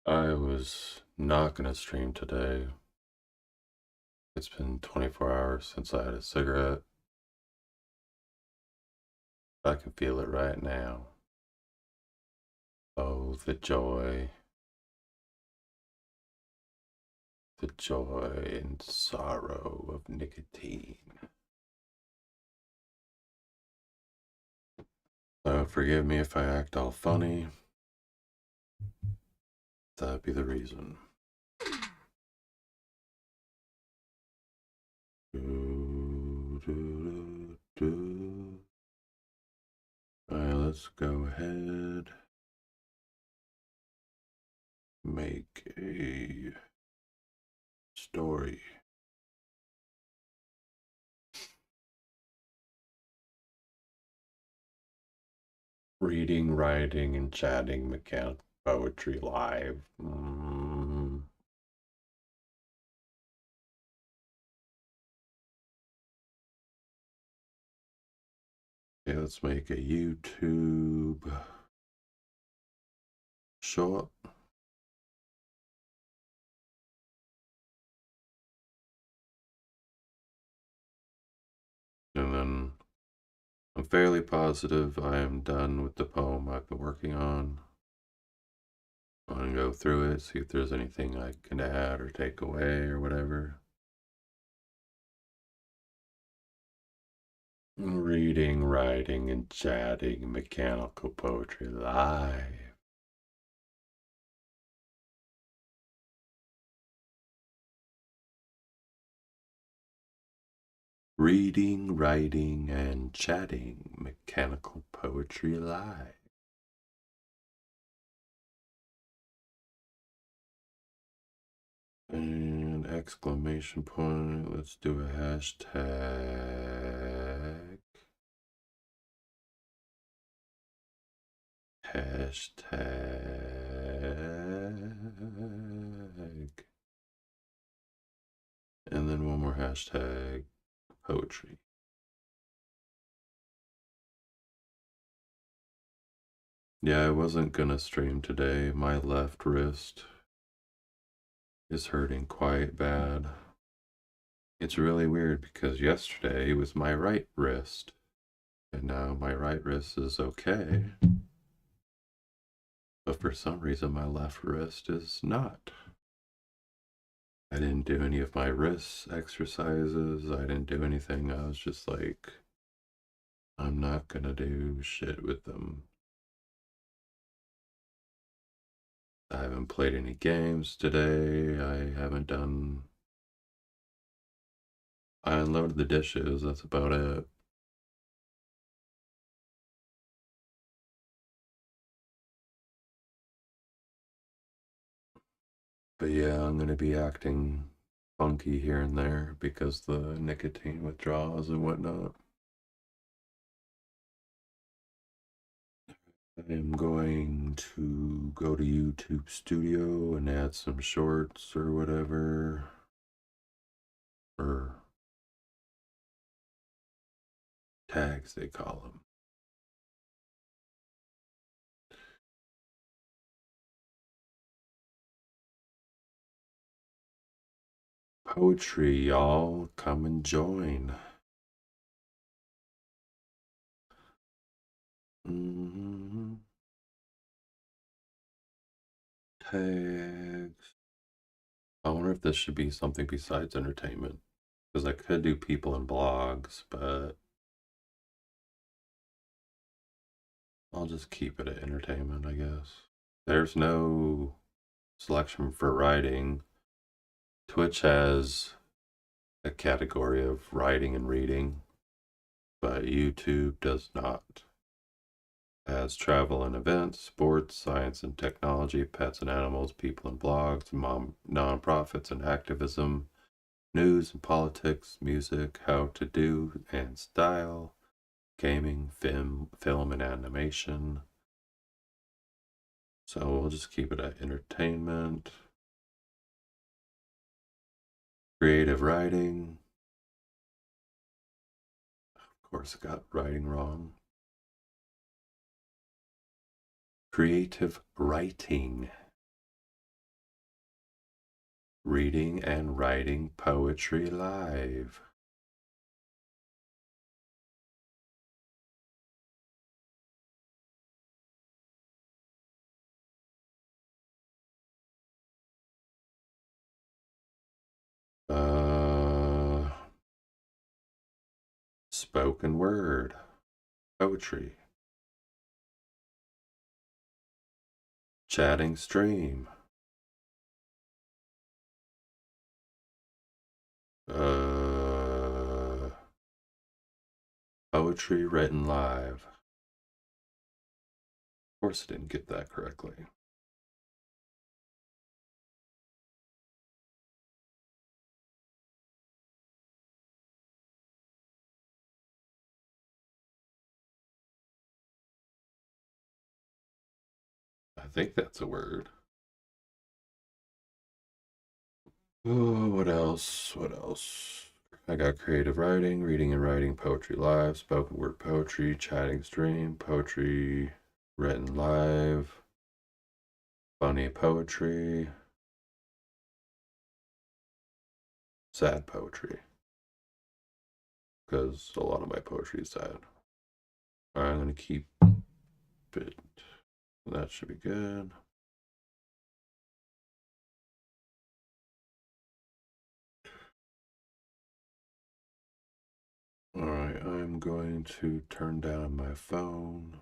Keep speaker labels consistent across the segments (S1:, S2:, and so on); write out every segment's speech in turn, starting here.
S1: I was not gonna stream today. It's been 24 hours since I had a cigarette. I can feel it right now. Oh, the joy and sorrow of nicotine. So forgive me if I act all funny. That'd be the reason. Alright, let's go ahead. Make a story. Reading, writing, and chatting mechanical poetry live. Okay, let's make a YouTube short. And then I'm fairly positive I am done with the poem I've been working on. I'm going to go through it, see if there's anything I can add or take away or whatever. Reading, writing, and chatting mechanical poetry live. Reading, writing, and chatting mechanical poetry live. And exclamation point, let's do a hashtag. And then one more hashtag, poetry. Yeah, I wasn't gonna stream today. My left wrist is hurting quite bad. It's really weird because yesterday was my right wrist, and now my right wrist is okay. But for some reason, my left wrist is not. I didn't do any of my wrist exercises. I didn't do anything. I was just like, I'm not gonna do shit with them. I haven't played any games today. I unloaded the dishes. That's about it. But yeah, I'm gonna be acting funky here and there because the nicotine withdrawals and whatnot. I am going to go to YouTube Studio and add some shorts or whatever. Or tags, they call them. Poetry, y'all. Come and join. Tags. I wonder if this should be something besides entertainment. Because I could do people and blogs, but I'll just keep it at entertainment, I guess. There's no selection for writing. Twitch has a category of writing and reading, but YouTube does not. It has travel and events, sports, science and technology, pets and animals, people and blogs, nonprofits and activism, news and politics, music, how to do and style, gaming, film and animation. So we'll just keep it at entertainment. Creative writing. Of course, I got writing wrong. Creative writing. Reading and writing poetry live. Spoken word poetry. Chatting stream. Poetry written live. Of course I didn't get that correctly. I think that's a word. Oh, what else? What else? I got creative writing, reading and writing poetry live, spoken word poetry, chatting stream, poetry written live, funny poetry, sad poetry. Because a lot of my poetry is sad. Alright, I'm going to keep it. That should be good. Alright, I'm going to turn down my phone.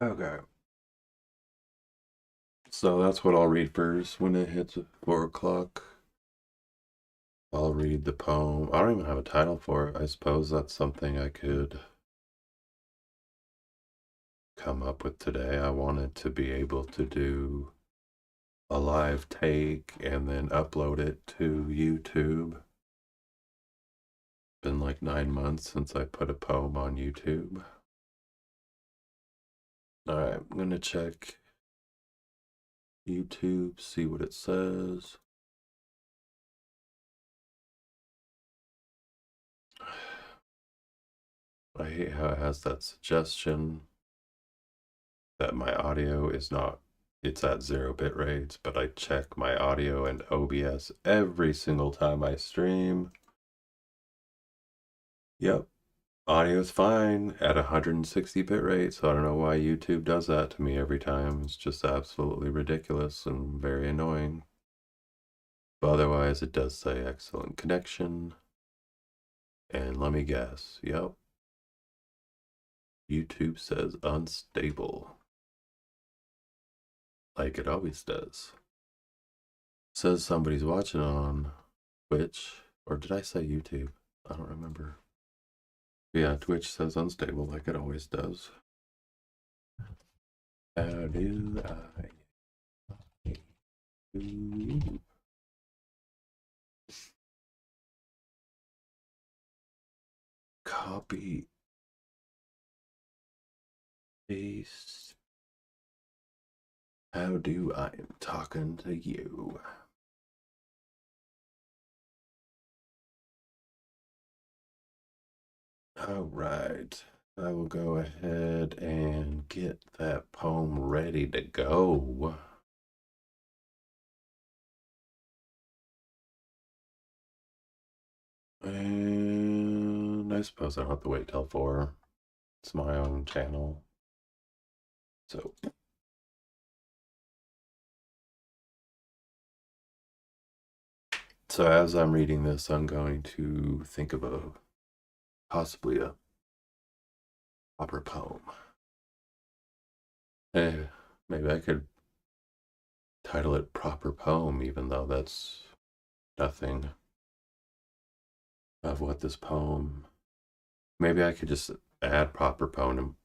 S1: Okay. So that's what I'll read first. When it hits 4 o'clock, I'll read the poem. I don't even have a title for it. I suppose that's something I could come up with today. I wanted to be able to do a live take and then upload it to YouTube. Been like 9 months since I put a poem on YouTube. Alright, I'm gonna check YouTube, see what it says. I hate how it has that suggestion that my audio is not, it's at 0 bit rates, but I check my audio and OBS every single time I stream. Yep, audio's fine at 160 bit rate, so I don't know why YouTube does that to me every time. It's just absolutely ridiculous and very annoying. But otherwise, it does say excellent connection. And let me guess, yep. YouTube says unstable. Like it always does. Says somebody's watching on Twitch, or did I say YouTube? I don't remember. Yeah, Twitch says unstable like it always does. How do I do you? Copy, paste. How do I am talking to you? All right. I will go ahead and get that poem ready to go. And I suppose I don't have to wait till 4. It's my own channel. So as I'm reading this, I'm going to think of possibly a proper poem. Hey, maybe I could title it Proper Poem, even though that's nothing of what this poem. Maybe I could just add proper poem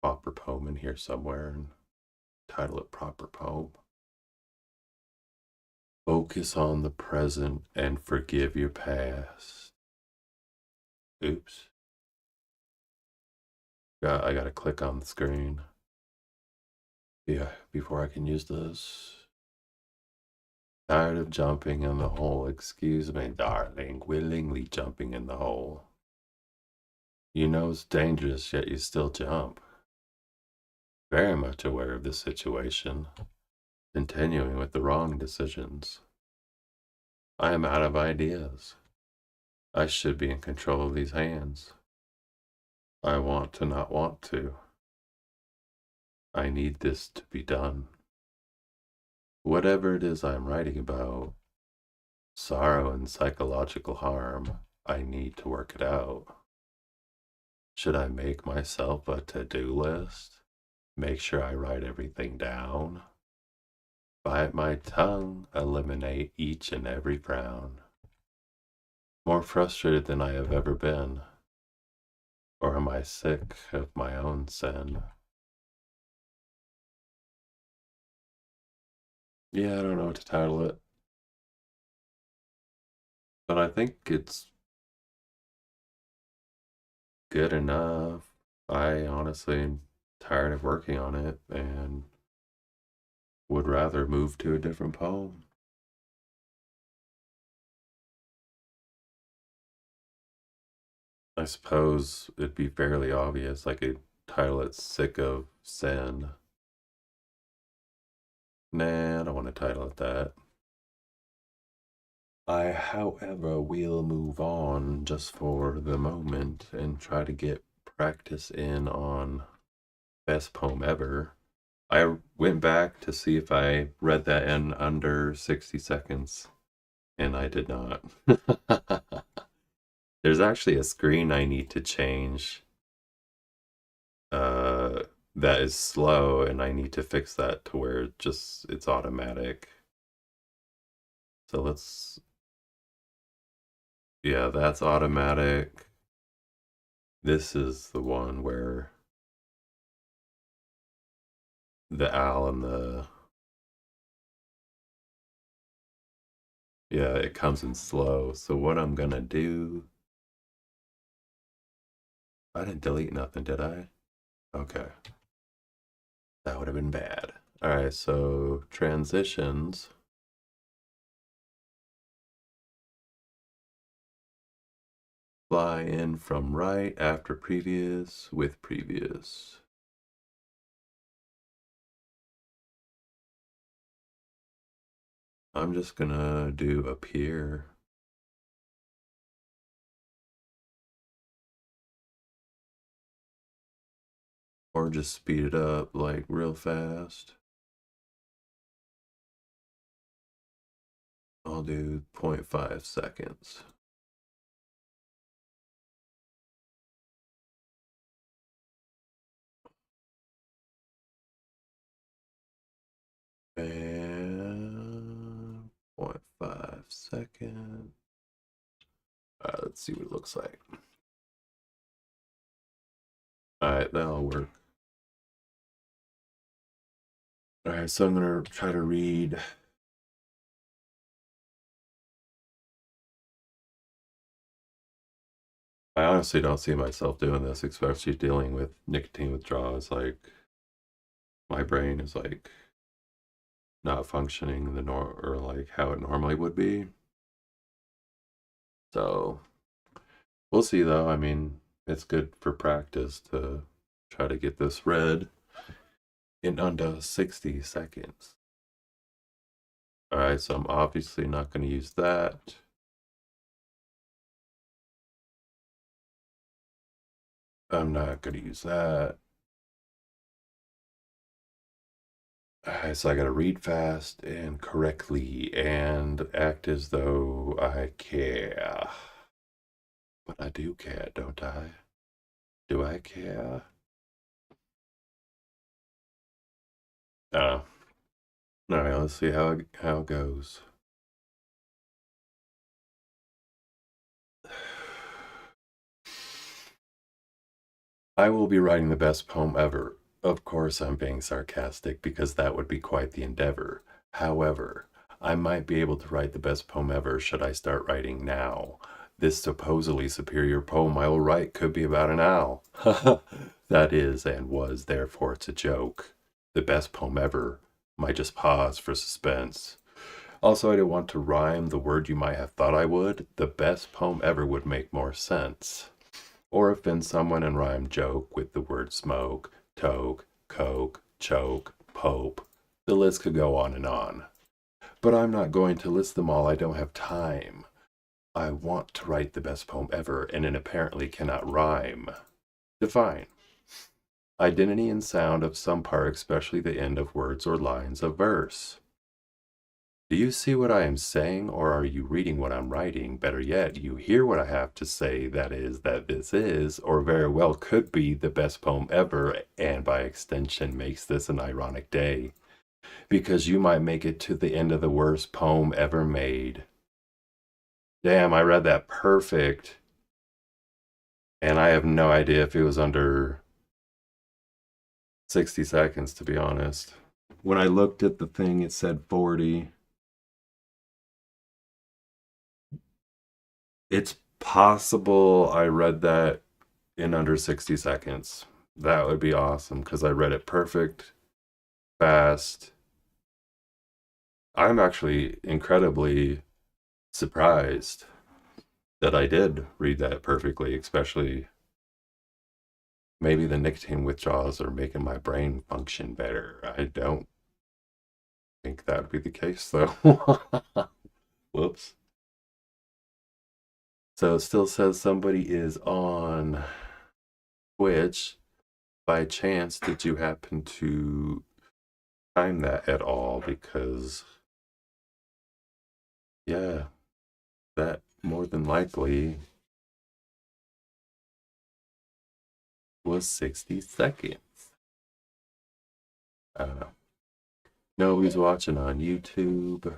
S1: in here somewhere and title it Proper Poem. Focus on the present and forgive your past. Oops. I gotta click on the screen. Yeah, before I can use this. Tired of jumping in the hole. Excuse me, darling. Willingly jumping in the hole. You know it's dangerous, yet you still jump. Very much aware of the situation, continuing with the wrong decisions. I am out of ideas. I should be in control of these hands. I want to not want to. I need this to be done. Whatever it is I'm writing about, sorrow and psychological harm, I need to work it out. Should I make myself a to-do list? Make sure I write everything down? Bite my tongue, eliminate each and every frown. More frustrated than I have ever been. Or am I sick of my own sin? Yeah, I don't know what to title it. But I think it's good enough. I honestly am tired of working on it and would rather move to a different poem. I suppose it'd be fairly obvious. I could title it Sick of Sin. Nah, I don't want to title it that. I, however, will move on just for the moment and try to get practice in on best poem ever. I went back to see if I read that in under 60 seconds, and I did not. There's actually a screen I need to change that is slow, and I need to fix that to where it's automatic. So let's, yeah, that's automatic. This is the one where the owl and the, yeah, it comes in slow. So what I'm gonna do, I didn't delete nothing, did I? Okay. That would have been bad. All right, so transitions. Fly in from right after previous with previous. I'm just gonna do appear. Or just speed it up like real fast. I'll do 0.5 seconds. And 0.5 seconds. Let's see what it looks like. All right, that'll work. All right, so I'm gonna try to read. I honestly don't see myself doing this, especially dealing with nicotine withdrawals. Like, my brain is like not functioning or like how it normally would be. So we'll see though. I mean, it's good for practice to try to get this read in under 60 seconds. All right, so I'm obviously not going to use that. I'm not going to use that. All right, so I got to read fast and correctly and act as though I care. But I do care, don't I? Do I care? All right, let's see how it goes. I will be writing the best poem ever. Of course, I'm being sarcastic because that would be quite the endeavor. However, I might be able to write the best poem ever should I start writing now. This supposedly superior poem I will write could be about an owl. That is and was, therefore it's a joke. The best poem ever might just pause for suspense. Also, I didn't want to rhyme the word you might have thought I would. The best poem ever would make more sense. or offend someone and rhyme joke with the word smoke, toke, coke, choke, pope. The list could go on and on. But I'm not going to list them all, I don't have time. I want to write the best poem ever, and it apparently cannot rhyme. Define. Identity and sound of some part, especially the end of words or lines of verse. Do you see what I am saying, or are you reading what I'm writing? Better yet, you hear what I have to say, that is, that this is, or very well could be, the best poem ever, and by extension makes this an ironic day, because you might make it to the end of the worst poem ever made. Damn, I read that perfect, and I have no idea if it was under 60 seconds, to be honest. When I looked at the thing, it said 40. It's possible I read that in under 60 seconds. That would be awesome because I read it perfect, fast. I'm actually incredibly surprised that I did read that perfectly, especially maybe the nicotine withdrawals are making my brain function better. I don't think that would be the case, though. Whoops. So it still says somebody is on Twitch. By chance, did you happen to time that at all? Because, yeah, that more than likely was 60 seconds. Nobody's watching on YouTube.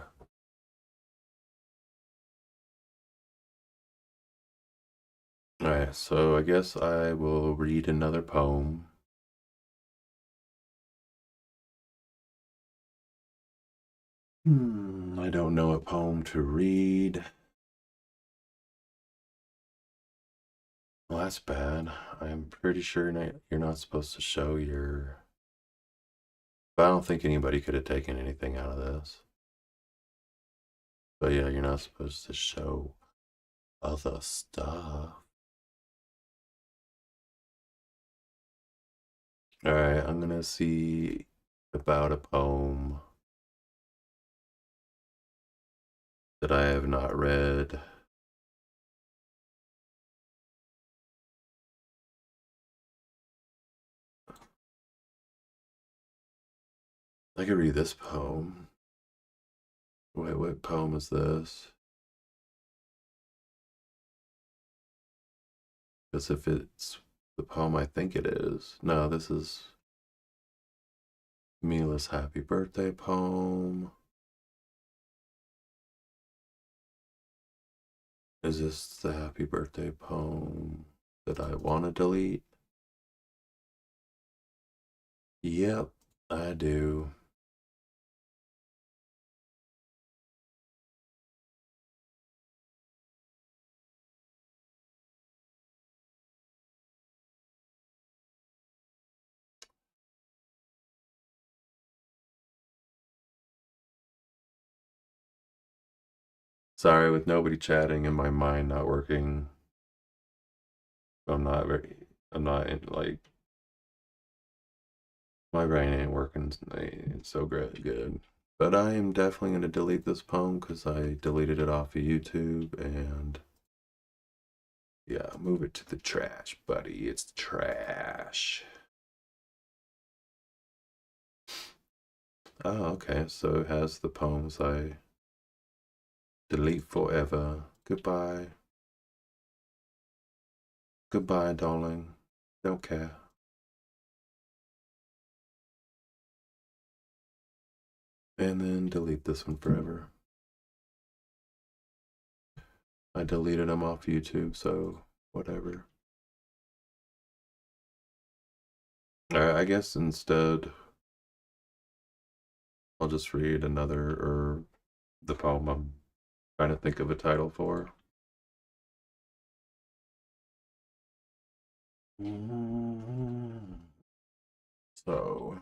S1: Alright, so I guess I will read another poem. I don't know what poem to read. Well, that's bad. I'm pretty sure you're not supposed to show your... But I don't think anybody could have taken anything out of this. But yeah, you're not supposed to show other stuff. Alright, I'm gonna see about a poem that I have not read. I could read this poem. Wait, what poem is this? Because if it's the poem I think it is. No, this is Mila's happy birthday poem. Is this the happy birthday poem that I want to delete? Yep, I do. Sorry, with nobody chatting and my mind not working. I'm not in, like, my brain ain't working. It's so good. But I am definitely going to delete this poem because I deleted it off of YouTube, and yeah, move it to the trash, buddy. It's trash. Oh, okay. So it has the poems I delete forever. Goodbye. Goodbye, darling. Don't care. And then delete this one forever. I deleted them off YouTube, so whatever. I guess instead I'll just read another, or the poem I'm trying to think of a title for. So,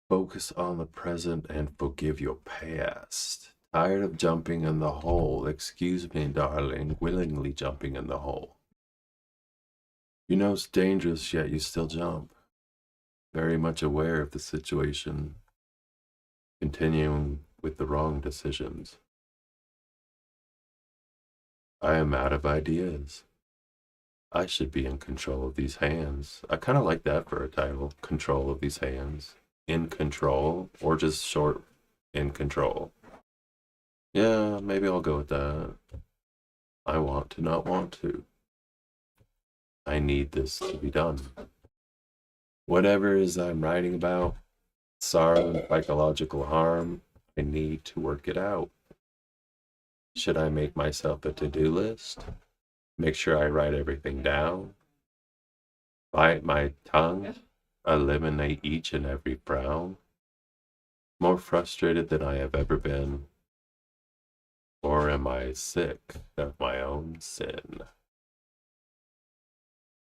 S1: focus on the present and forgive your past. Tired of jumping in the hole. Excuse me, darling, willingly jumping in the hole. You know it's dangerous, yet you still jump. Very much aware of the situation, continuing with the wrong decisions. I am out of ideas. I should be in control of these hands. I kind of like that for a title. Control of these hands. In control, or just short, in control. Yeah, maybe I'll go with that. I want to not want to. I need this to be done. Whatever it is I'm writing about, sorrow and psychological harm, I need to work it out. Should I make myself a to-do list? Make sure I write everything down? Bite my tongue? Eliminate each and every frown? More frustrated than I have ever been? Or am I sick of my own sin?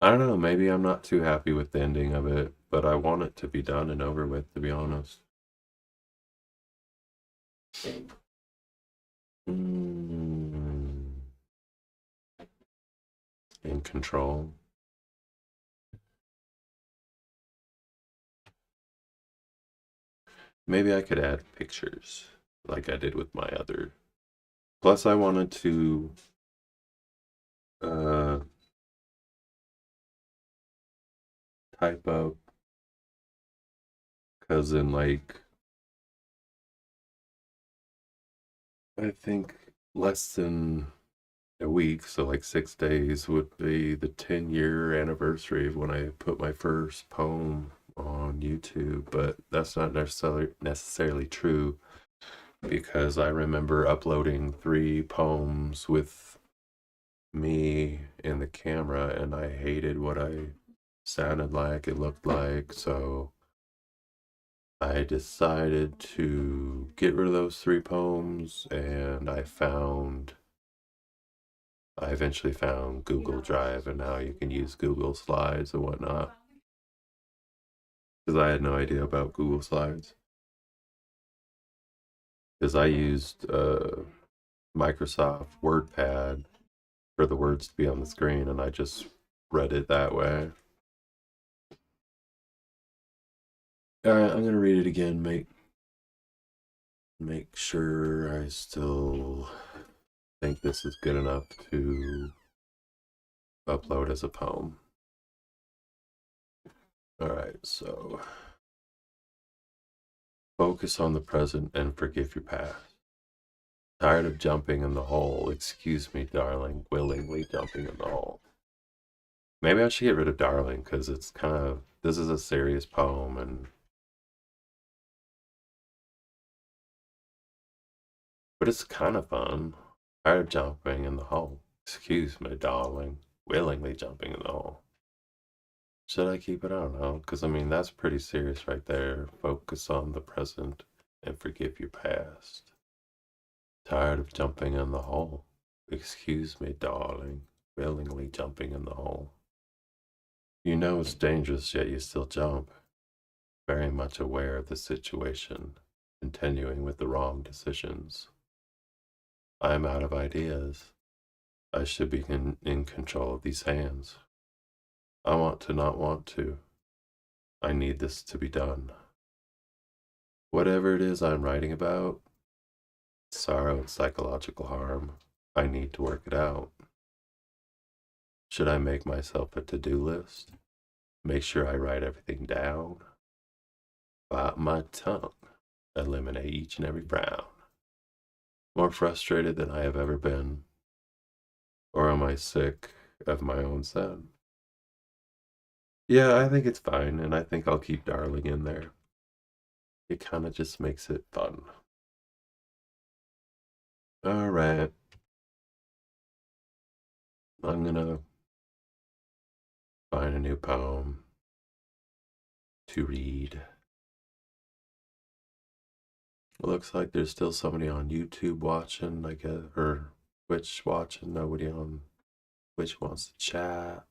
S1: I don't know, maybe I'm not too happy with the ending of it, but I want it to be done and over with, to be honest. In control. Maybe I could add pictures like I did with my other. Plus, I wanted to type up because in like, I think less than a week, so like 6 days, would be the 10-year anniversary of when I put my first poem on YouTube, but that's not necessarily true because I remember uploading 3 poems with me in the camera and I hated what I sounded like, it looked like, so I decided to get rid of those 3 poems and I eventually found Google Drive and now you can use Google Slides and whatnot. Because I had no idea about Google Slides. Because I used Microsoft WordPad for the words to be on the screen and I just read it that way. Alright, I'm gonna read it again, make sure I still think this is good enough to upload as a poem. Alright, so focus on the present and forgive your past. Tired of jumping in the hole. Excuse me, darling, willingly jumping in the hole. Maybe I should get rid of darling because it's kind of, this is a serious poem and but it's kind of fun. Tired of jumping in the hole. Excuse me, darling, willingly jumping in the hole. Should I keep it? I don't know, because I mean, that's pretty serious right there. Focus on the present and forgive your past. Tired of jumping in the hole. Excuse me, darling, willingly jumping in the hole. You know it's dangerous, yet you still jump. Very much aware of the situation, continuing with the wrong decisions. I am out of ideas. I should be in control of these hands. I want to not want to. I need this to be done. Whatever it is I'm writing about, sorrow and psychological harm, I need to work it out. Should I make myself a to-do list? Make sure I write everything down? Bite my tongue. Eliminate each and every frown. More frustrated than I have ever been. Or am I sick of my own sin? Yeah, I think it's fine, and I think I'll keep darling in there. It kind of just makes it fun. Alright. I'm gonna find a new poem to read. It looks like there's still somebody on YouTube watching, I guess, or Twitch watching. Nobody on Twitch wants to chat.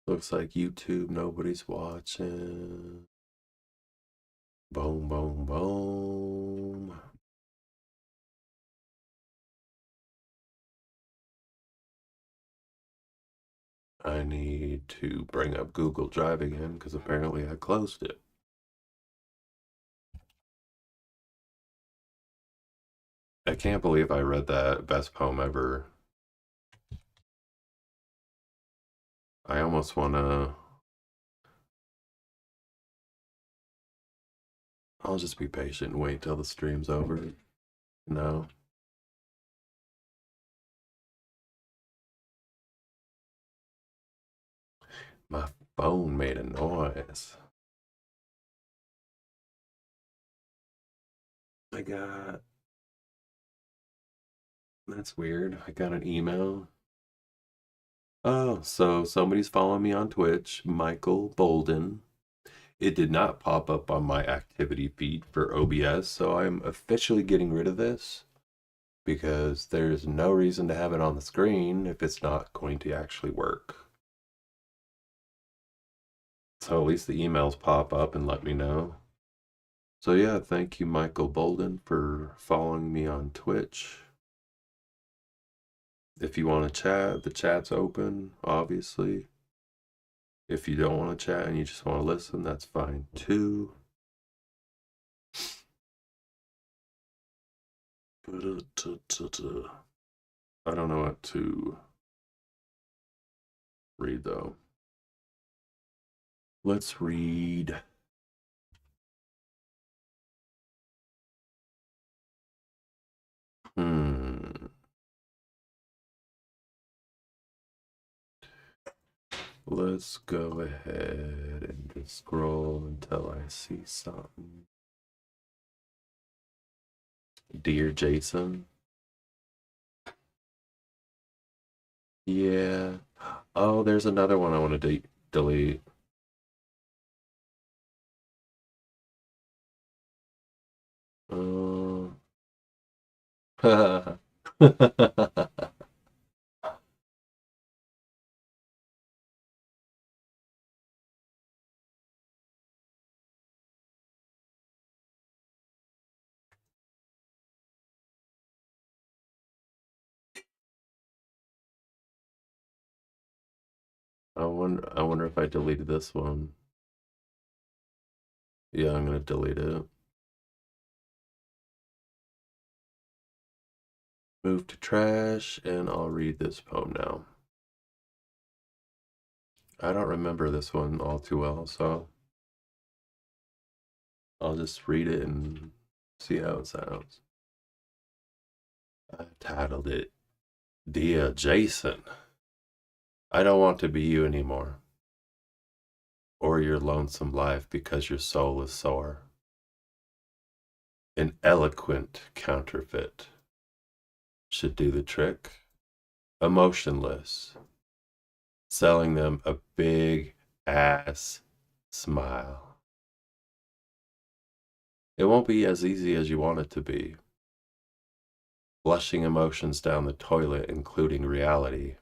S1: Looks like YouTube, nobody's watching. Boom, boom, boom. I need to bring up Google Drive again because apparently I closed it. I can't believe I read that best poem ever. I almost want to. I'll just be patient and wait till the stream's over. No. My phone made a noise. I got. That's weird. I got an email. Oh, so somebody's following me on Twitch, Michael Bolden. It did not pop up on my activity feed for OBS, so I'm officially getting rid of this because there's no reason to have it on the screen if it's not going to actually work. So at least the emails pop up and let me know. So yeah, thank you, Michael Bolden, for following me on Twitch. If you want to chat, the chat's open, obviously. If you don't want to chat and you just want to listen, that's fine too. I don't know what to read though. Let's read. Let's go ahead and just scroll until I see something. Dear Jason. Yeah. Oh, there's another one I want to delete. I wonder if I deleted this one. Yeah, I'm gonna delete it. Move to trash, and I'll read this poem now. I don't remember this one all too well, so I'll just read it and see how it sounds. I titled it, Dear Jason, I don't want to be you anymore, or your lonesome life because your soul is sore. An eloquent counterfeit should do the trick. Emotionless, selling them a big ass smile. It won't be as easy as you want it to be. Flushing emotions down the toilet, including reality.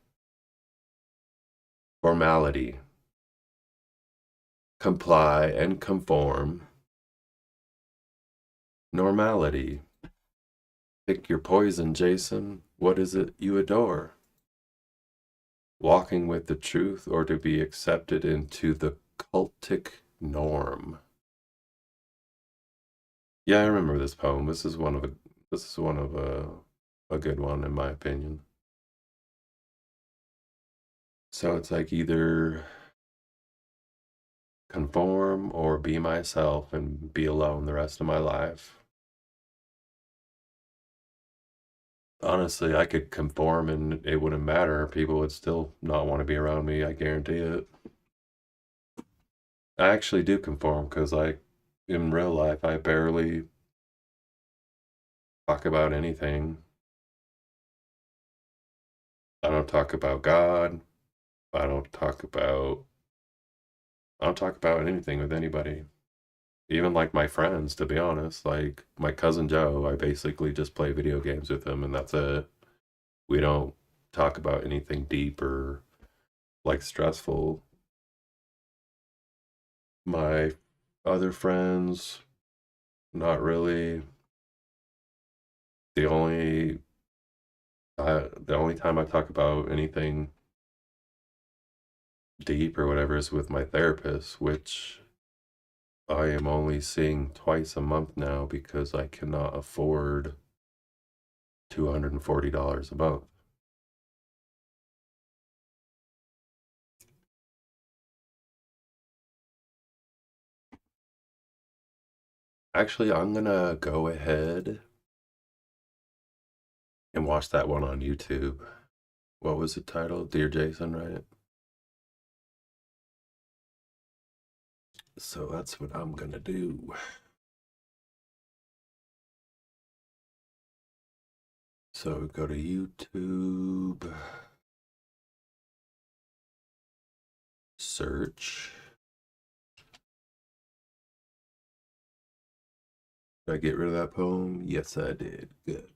S1: Formality. Comply and conform. Normality. Pick your poison, Jason. What is it you adore? Walking with the truth or to be accepted into the cultic norm. Yeah, I remember this poem. This is one of a good one in my opinion. So it's like either conform or be myself and be alone the rest of my life. Honestly, I could conform and it wouldn't matter. People would still not want to be around me. I guarantee it. I actually do conform because in real life, I barely talk about anything. I don't talk about God. I don't talk about anything with anybody. Even like my friends, to be honest. Like my cousin Joe, I basically just play video games with him and that's it. We don't talk about anything deep or like stressful. My other friends, Not really. The only time I talk about anything deep or whatever is with my therapist, which I am only seeing twice a month now because I cannot afford $240 a month. Actually, I'm gonna go ahead and watch that one on YouTube. What was it titled? Dear Jason, right? So that's what I'm gonna do. So go to YouTube, search. Did I get rid of that poem? Yes, I did. Good.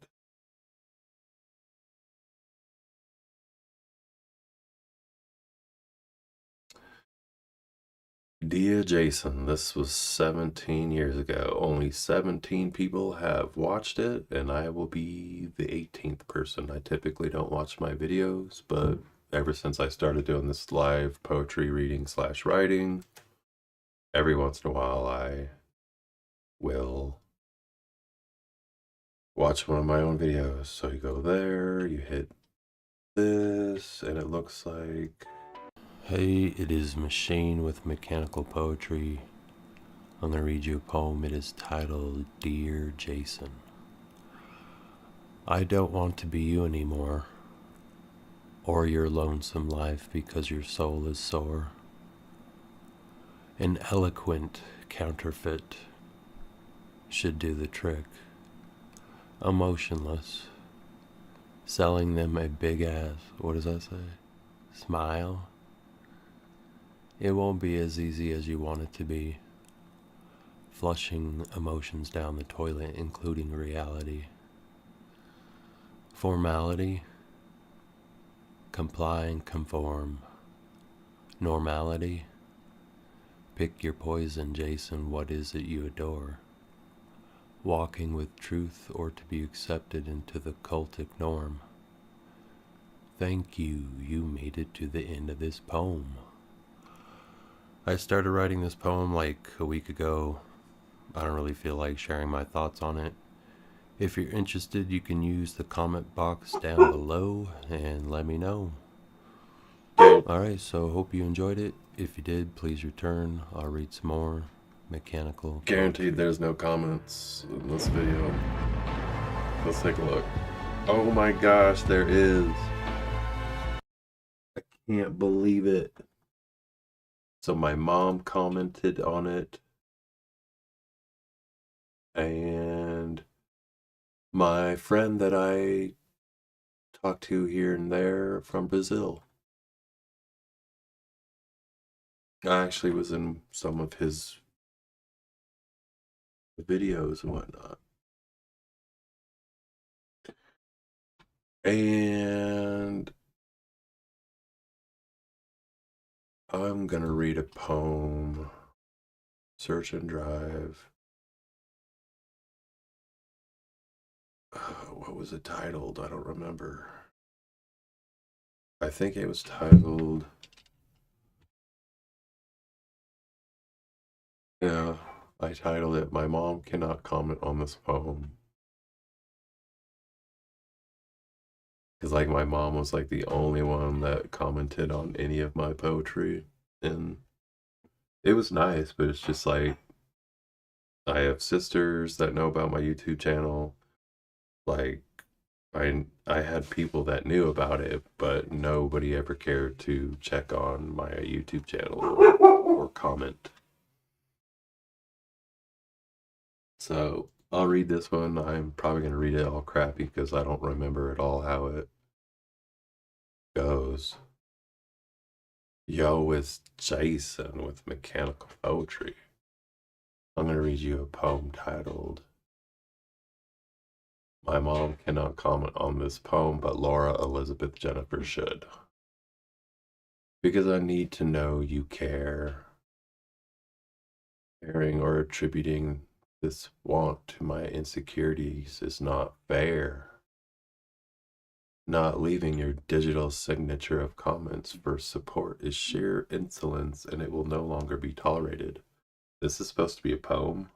S1: Dear Jason, this was 17 years ago. Only 17 people have watched it, and I will be the 18th person. I typically don't watch my videos, but ever since I started doing this live poetry reading / writing, every once in a while I will watch one of my own videos. So you go there, you hit this, and it looks like, hey, it is Machine with Mechanical Poetry. I'm going to read you a poem. It is titled Dear Jason. I don't want to be you anymore, or your lonesome life because your soul is sore. An eloquent counterfeit should do the trick. Emotionless, selling them a big ass, what does that say? Smile. It won't be as easy as you want it to be. Flushing emotions down the toilet, including reality. Formality. Comply and conform. Normality. Pick your poison, Jason. What is it you adore? Walking with truth or to be accepted into the cultic norm. Thank you, you made it to the end of this poem. I started writing this poem like a week ago. I don't really feel like sharing my thoughts on it. If you're interested, you can use the comment box down below and let me know. Alright, so hope you enjoyed it. If you did, please return. I'll read some more mechanical. Guaranteed there's no comments in this video. Let's take a look. Oh my gosh, there is. I can't believe it. So my mom commented on it. And my friend that I talk to here and there from Brazil. I actually was in some of his videos and whatnot. And I'm gonna read a poem. Search and Drive. What was it titled? I don't remember. I think it was titled... Yeah, I titled it, My Mom Cannot Comment on This Poem. Because, like, my mom was, like, the only one that commented on any of my poetry. And it was nice, but it's just, like, I have sisters that know about my YouTube channel. Like, I had people that knew about it, but nobody ever cared to check on my YouTube channel or comment. So I'll read this one. I'm probably going to read it all crappy because I don't remember at all how it goes. Yo, it's Jason with Mechanical Poetry. I'm going to read you a poem titled My Mom Cannot Comment on This Poem, but Laura Elizabeth Jennifer should. Because I need to know you care. Caring or attributing this want to my insecurities is not fair. Not leaving your digital signature of comments for support is sheer insolence and it will no longer be tolerated. This is supposed to be a poem.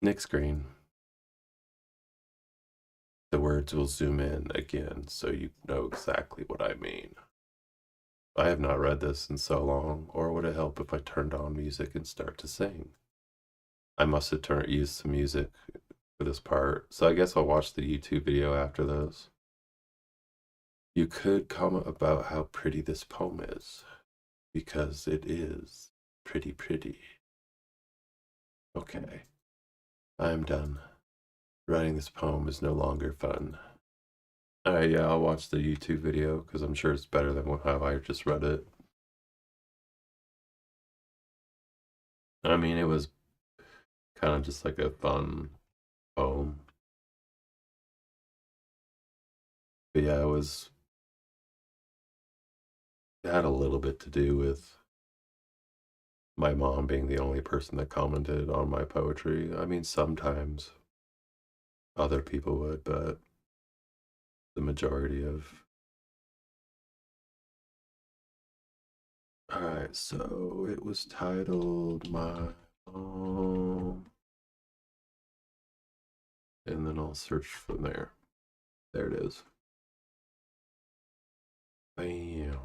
S1: Next screen. The words will zoom in again so you know exactly what I mean. I have not read this in so long, or would it help if I turned on music and start to sing? I must have used some music for this part, so I guess I'll watch the YouTube video after this. You could comment about how pretty this poem is, because it is pretty pretty. Okay, I am done. Writing this poem is no longer fun. Alright, yeah, I'll watch the YouTube video, because I'm sure it's better than how I just read it. I mean, it was kind of just like a fun poem. But yeah, it had a little bit to do with my mom being the only person that commented on my poetry. I mean, sometimes other people would, but the majority of... Alright, so it was titled My Mom, and then I'll search from there. There it is. Bam.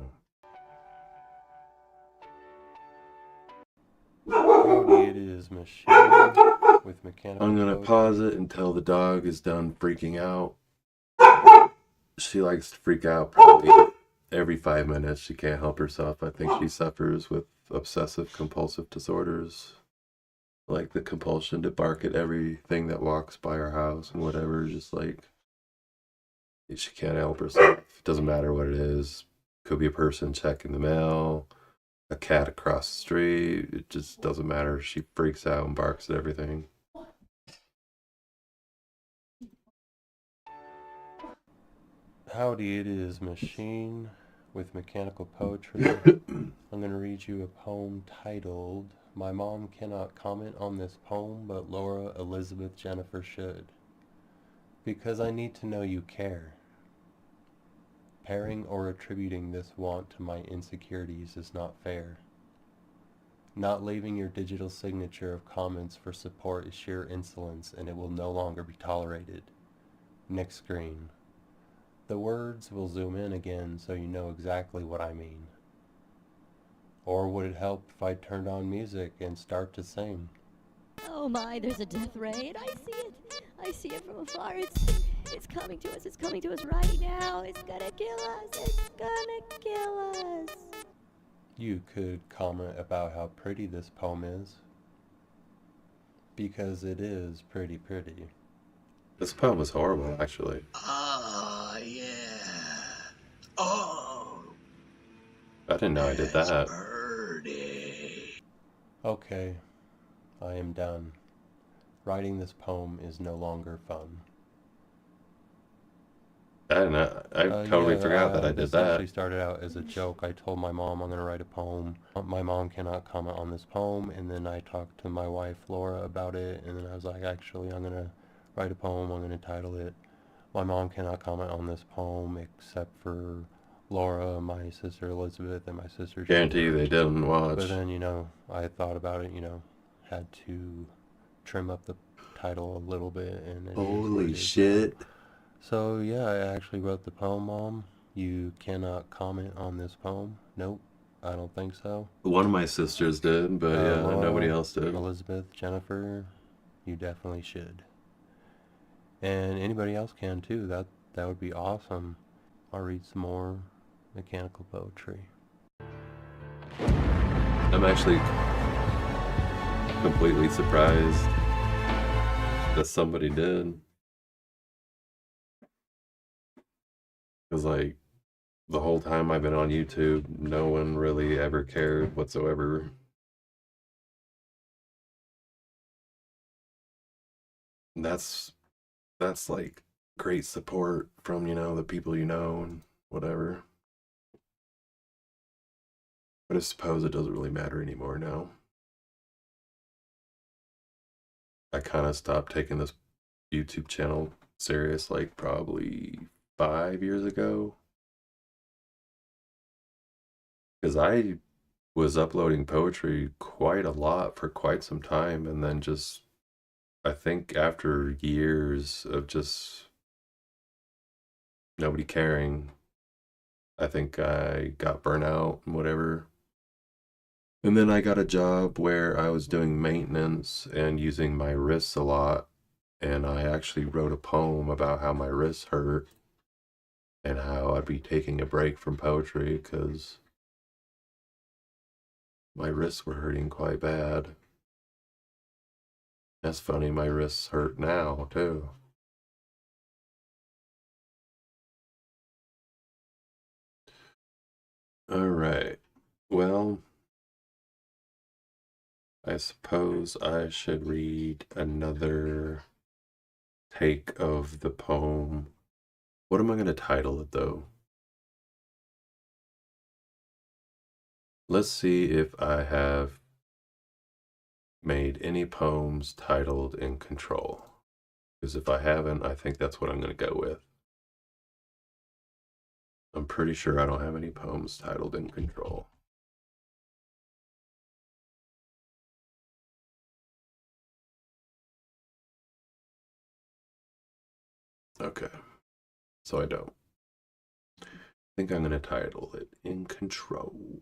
S1: Howdy, it is Machine with Mechanical. I'm gonna pause it until the dog is done freaking out. She likes to freak out probably every 5 minutes. She can't help herself. I think she suffers with obsessive compulsive disorders, like the compulsion to bark at everything that walks by our house and whatever. Just like, she can't help herself. It doesn't matter what it is. Could be a person checking the mail, a cat across the street. It just doesn't matter. She freaks out and barks at everything. Howdy, it is Machine with Mechanical Poetry. I'm going to read you a poem titled, My Mom Cannot Comment on This Poem, but Laura Elizabeth Jennifer should. Because I need to know you care. Pairing or attributing this want to my insecurities is not fair. Not leaving your digital signature of comments for support is sheer insolence and it will no longer be tolerated. Next screen. The words will zoom in again so you know exactly what I mean. Or would it help if I turned on music and start to sing?
S2: Oh my, there's a death ray. I see it. I see it from afar. It's coming to us. It's coming to us right now. It's gonna kill us. It's gonna kill us.
S1: You could comment about how pretty this poem is, because it is pretty pretty. This poem was horrible, actually.
S3: Ah, yeah. Oh.
S1: I didn't know I did that.
S3: Pretty.
S1: Okay, I am done. Writing this poem is no longer fun. I don't know. I totally forgot that I did that. This actually started out as a joke. I told my mom I'm going to write a poem. My mom cannot comment on this poem, and then I talked to my wife Laura about it, and then I was like, actually, I'm going to write a poem. I'm going to title it, My Mom Cannot Comment on This Poem, except for Laura, my sister Elizabeth, and my sister... Guarantee you they didn't watch. But then, I thought about it, had to trim up the title a little bit, and... Holy shit. So, yeah, I actually wrote the poem, Mom. You cannot comment on this poem. Nope, I don't think so. One of my sisters did, but Laura, nobody else did. Elizabeth, Jennifer, you definitely should. And anybody else can, too. That would be awesome. I'll read some more mechanical poetry. I'm actually completely surprised that somebody did. Because, like, the whole time I've been on YouTube, no one really ever cared whatsoever. And that's like great support from, the people and whatever. But I suppose it doesn't really matter anymore now. I kind of stopped taking this YouTube channel serious like probably 5 years ago. Because I was uploading poetry quite a lot for quite some time, and then just, I think after years of just nobody caring, I think I got burnt out and whatever. And then I got a job where I was doing maintenance and using my wrists a lot. And I actually wrote a poem about how my wrists hurt and how I'd be taking a break from poetry because my wrists were hurting quite bad. That's funny, my wrists hurt now too. All right. Well, I suppose I should read another take of the poem. What am I going to title it though? Let's see if I have made any poems titled In Control. Because if I haven't, I think that's what I'm going to go with. I'm pretty sure I don't have any poems titled In Control. Okay, so I don't. I think I'm going to title it In Control.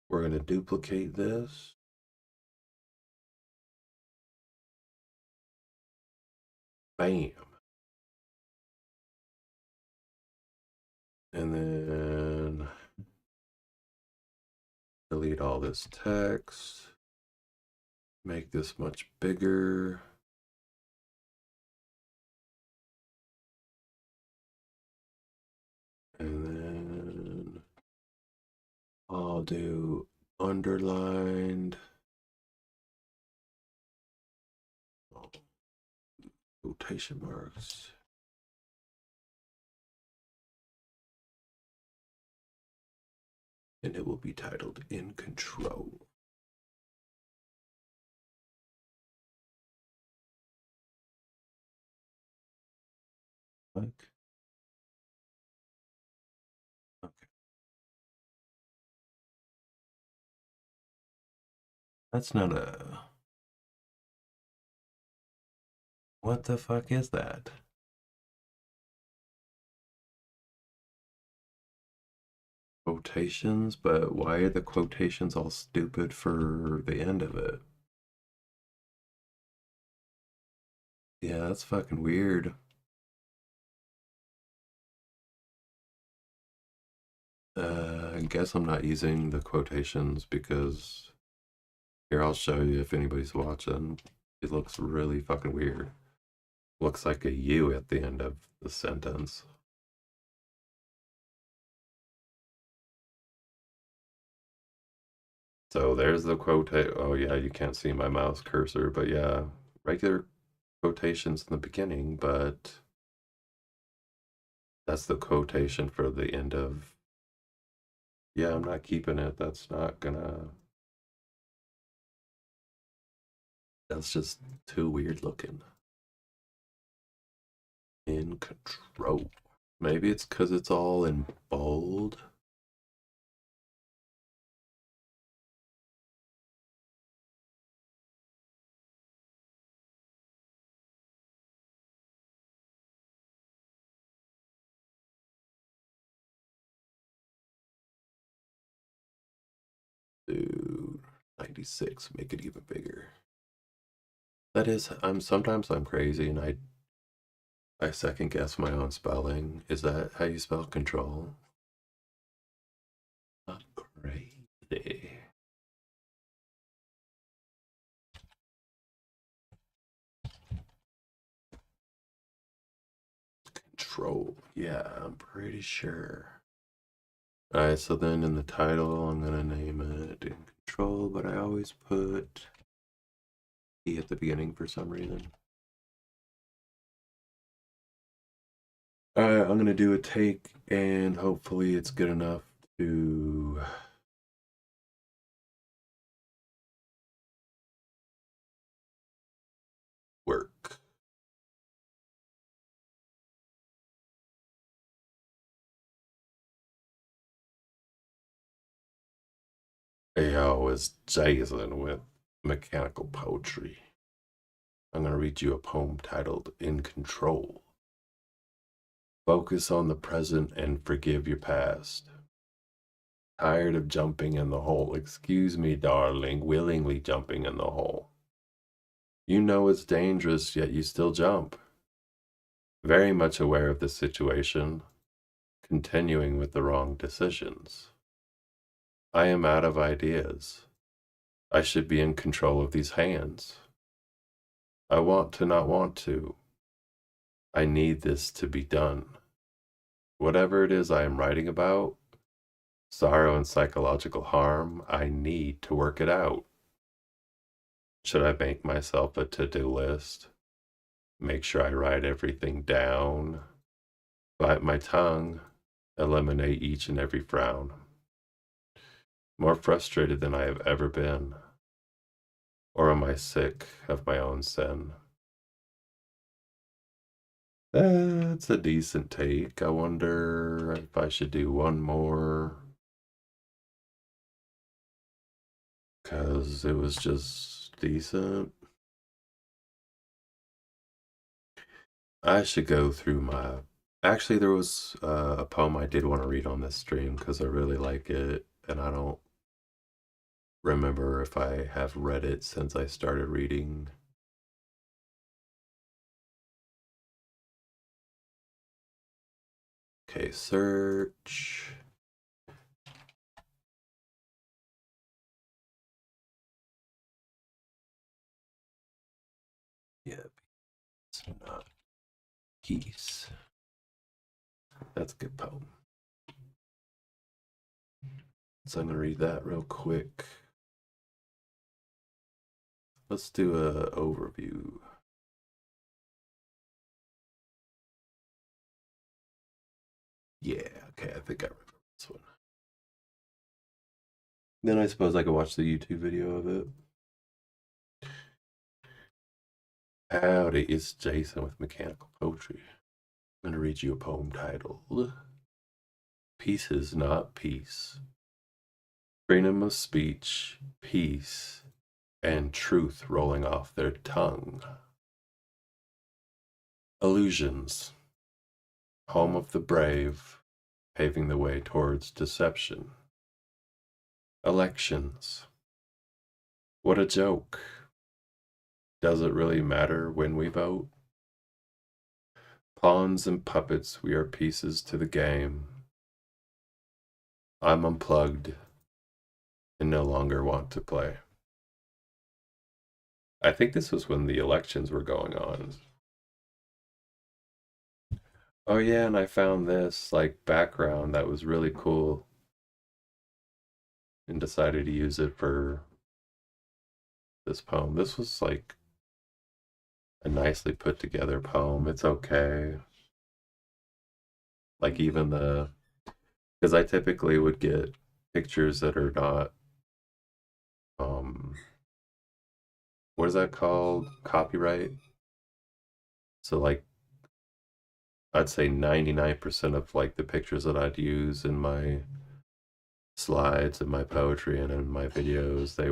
S1: We're going to duplicate this. Bam. And then delete all this text. Make this much bigger. And then I'll do underlined. Quotation marks. And it will be titled In Control. Like, okay. That's not a. What the fuck is that? Quotations, but why are the quotations all stupid for the end of it? Yeah, that's fucking weird. I guess I'm not using the quotations because here I'll show you if anybody's watching. It looks really fucking weird. Looks like a U at the end of the sentence. So there's the quote. Oh yeah, you can't see my mouse cursor, but yeah, regular quotations in the beginning, but that's the quotation for the end of. Yeah, I'm not keeping it. That's not gonna. That's just too weird looking. In Control. Maybe it's because it's all in bold. Dude, 96, make it even bigger. That is, sometimes I'm crazy and I second guess my own spelling. Is that how you spell control? Not crazy. Control. Yeah, I'm pretty sure. Alright, so then in the title, I'm gonna name it In Control, but I always put E at the beginning for some reason. Alright, I'm gonna do a take, and hopefully it's good enough to Hey yo, it's Jason with Mechanical Poetry. I'm going to read you a poem titled In Control. Focus on the present and forgive your past. Tired of jumping in the hole. Excuse me, darling, willingly jumping in the hole. You know it's dangerous, yet you still jump. Very much aware of the situation, continuing with the wrong decisions. I am out of ideas. I should be in control of these hands. I want to not want to. I need this to be done. Whatever it is I am writing about, sorrow and psychological harm, I need to work it out. Should I make myself a to-do list? Make sure I write everything down? Bite my tongue? Eliminate each and every frown? More frustrated than I have ever been? Or am I sick of my own sin? That's a decent take. I wonder if I should do one more. Because it was just decent. I should go through my... Actually, there was a poem I did want to read on this stream because I really like it, and I don't remember if I have read it since I started reading. Okay, search. Yep, it's not peace. That's a good poem. So I'm gonna read that real quick. Let's do a overview. Yeah, okay, I think I remember this one. Then I suppose I could watch the YouTube video of it. Howdy, it's Jason with Mechanical Poetry. I'm going to read you a poem titled Peace is Not Peace. Freedom of speech, peace, and truth rolling off their tongue. Illusions, home of the brave, paving the way towards deception. Elections, what a joke. Does it really matter when we vote? Pawns and puppets, we are pieces to the game. I'm unplugged and no longer want to play. I think this was when the elections were going on. Oh yeah, and I found this like background that was really cool and decided to use it for this poem. This was like a nicely put together poem. It's okay. Like even because I typically would get pictures that are not, what is that called? Copyright. So like, I'd say 99% of like the pictures that I'd use in my slides and my poetry and in my videos, they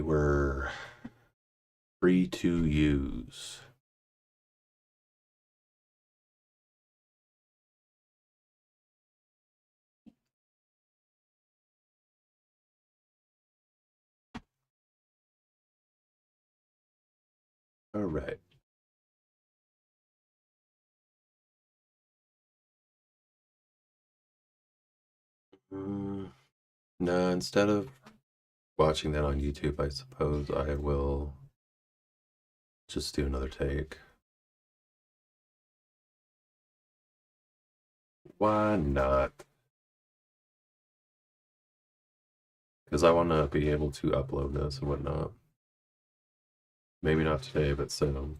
S1: were free to use. All right. No, instead of watching that on YouTube, I suppose I will just do another take. Why not? Because I want to be able to upload this and whatnot. Maybe not today, but soon.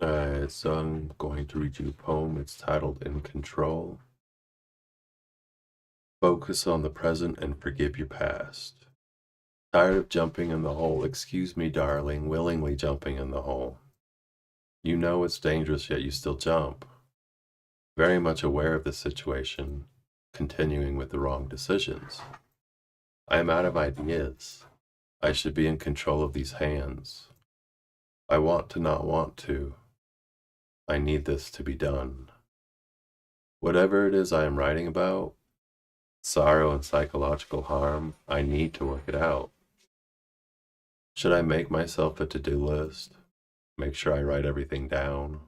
S1: Alright, so I'm going to read you a poem. It's titled In Control. Focus on the present and forgive your past. Tired of jumping in the hole. Excuse me, darling, willingly jumping in the hole. You know it's dangerous, yet you still jump. very much aware of the situation, continuing with the wrong decisions. I am out of ideas. I should be in control of these hands. I want to not want to. I need this to be done. Whatever it is I am writing about, sorrow and psychological harm, I need to work it out. Should I make myself a to-do list? Make sure I write everything down?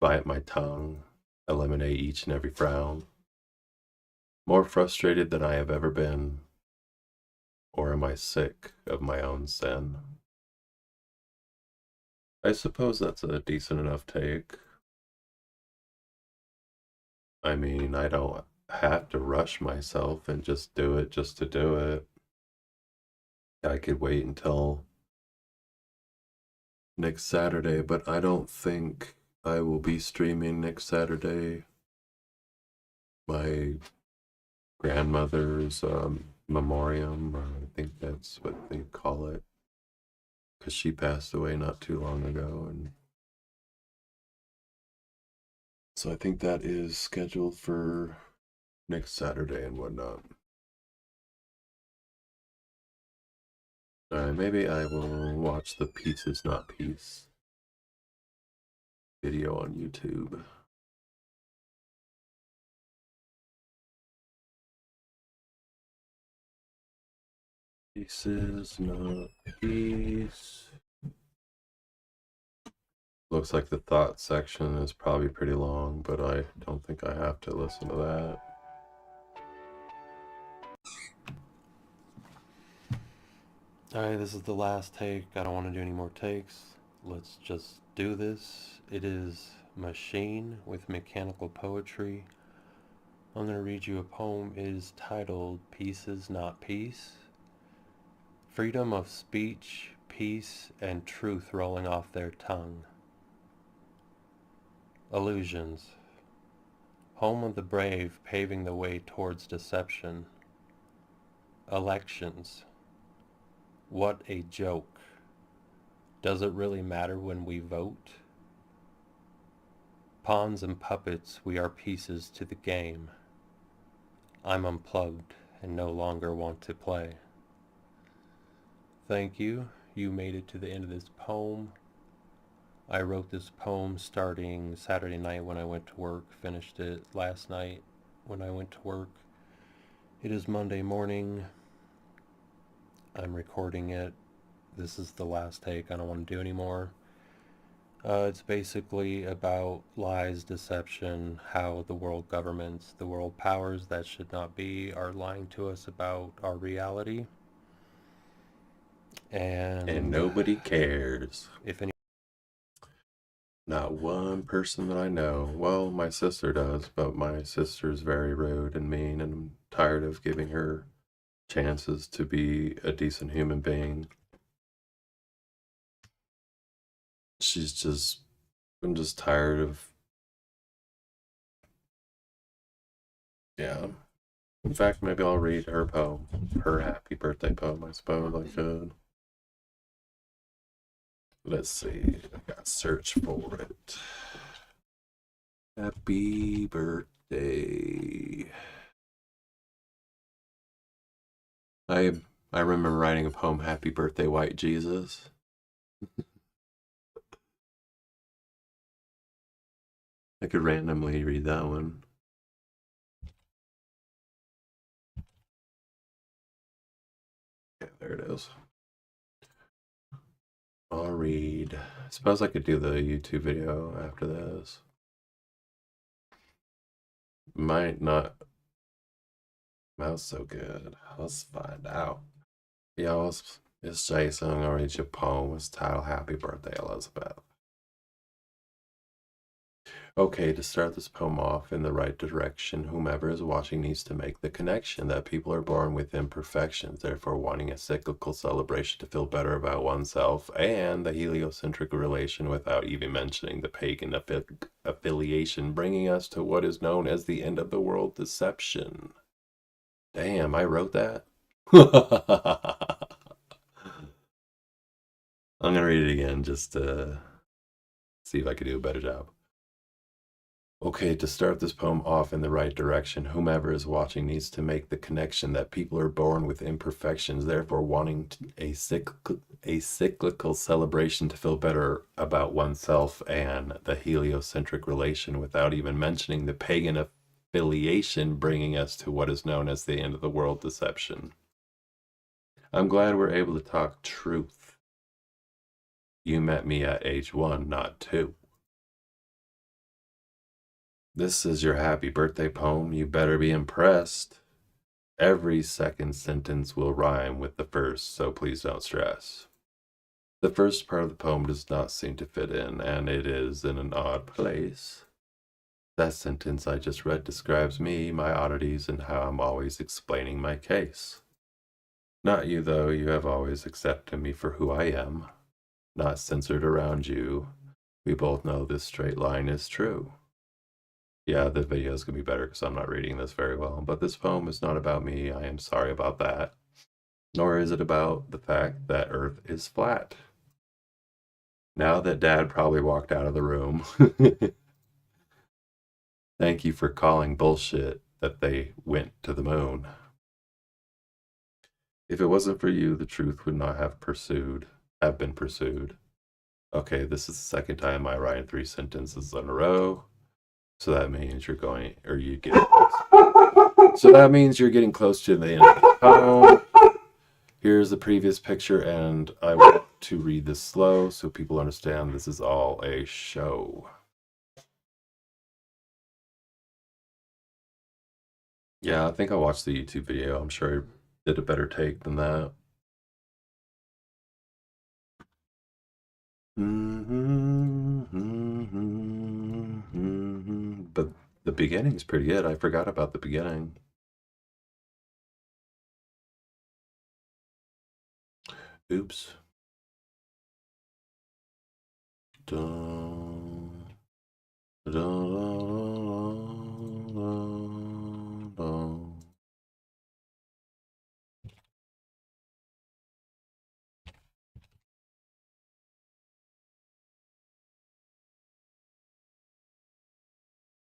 S1: Bite my tongue? Eliminate each and every frown? More frustrated than I have ever been? Or am I sick of my own sin? I suppose that's a decent enough take. I mean, I don't have to rush myself and just do it just to do it. I could wait until next Saturday, but I don't think I will be streaming next Saturday. My grandmother's memoriam, or I think that's what they call it, because she passed away not too long ago, and so I think that is scheduled for next Saturday and whatnot. Maybe I will watch the Pieces Not Peace video on YouTube. Pieces Not Peace. Looks like the thought section is probably pretty long, but I don't think I have to listen to that. Alright, this is the last take. I don't want to do any more takes. Let's just do this. It is Machine with Mechanical Poetry. I'm going to read you a poem. It is titled Pieces Not Peace. Freedom of speech, peace, and truth rolling off their tongue. Illusions. Home of the brave paving the way towards deception. Elections. What a joke. Does it really matter when we vote? Pawns and puppets, we are pieces to the game. I'm unplugged and no longer want to play. Thank you. You made it to the end of this poem. I wrote this poem starting Saturday night when I went to work, finished it last night when I went to work. It is Monday morning. I'm recording it. This is the last take. I don't want to do anymore. It's basically about lies, deception, how the world governments, the world powers that should not be, are lying to us about our reality. And nobody cares.
S4: If any,
S1: Not one person that I know. Well, my sister does, but my sister's very rude and mean, and I'm tired of giving her chances to be a decent human being. I'm just tired of, yeah. In fact, maybe I'll read her poem, her happy birthday poem, I suppose I could. Let's see, I gotta search for it. Happy birthday. I remember writing a poem, Happy Birthday, White Jesus. I could randomly read that one. Yeah, there it is. I'll read. I suppose I could do the YouTube video after this. Might not. That's so good. Let's find out. Yo, it's Jason. I'm gonna read your poem. It's titled Happy Birthday, Elizabeth. Okay, to start this poem off in the right direction, whomever is watching needs to make the connection that people are born with imperfections, therefore wanting a cyclical celebration to feel better about oneself, and the heliocentric relation without even mentioning the pagan affiliation, bringing us to what is known as the end of the world deception. Damn, I wrote that? I'm gonna read it again just to see if I could do a better job. Okay, to start this poem off in the right direction, whomever is watching needs to make the connection that people are born with imperfections, therefore wanting a cyclical celebration to feel better about oneself and the heliocentric relation without even mentioning the pagan affiliation bringing us to what is known as the end of the world deception. I'm glad we're able to talk truth. You met me at age 1, not 2. This is your happy birthday poem. You better be impressed. Every second sentence will rhyme with the first, so please don't stress. The first part of the poem does not seem to fit in, and it is in an odd place. That sentence I just read describes me, my oddities, and how I'm always explaining my case. Not you, though. You have always accepted me for who I am, not censored around you. We both know this straight line is true. Yeah, the video is going to be better because I'm not reading this very well, but this poem is not about me. I am sorry about that. Nor is it about the fact that Earth is flat. Now that Dad probably walked out of the room, thank you for calling bullshit that they went to the moon. If it wasn't for you, the truth would not have been pursued. Okay, this is the second time I write 3 sentences in a row. So that means you're getting close. So that means you're getting close to the end of the poem. Here's the previous picture, and I want to read this slow so people understand this is all a show. Yeah, I think I watched the YouTube video. I'm sure I did a better take than that. But the beginning's pretty good. I forgot about the beginning. Oops. Dun, dun, dun, dun.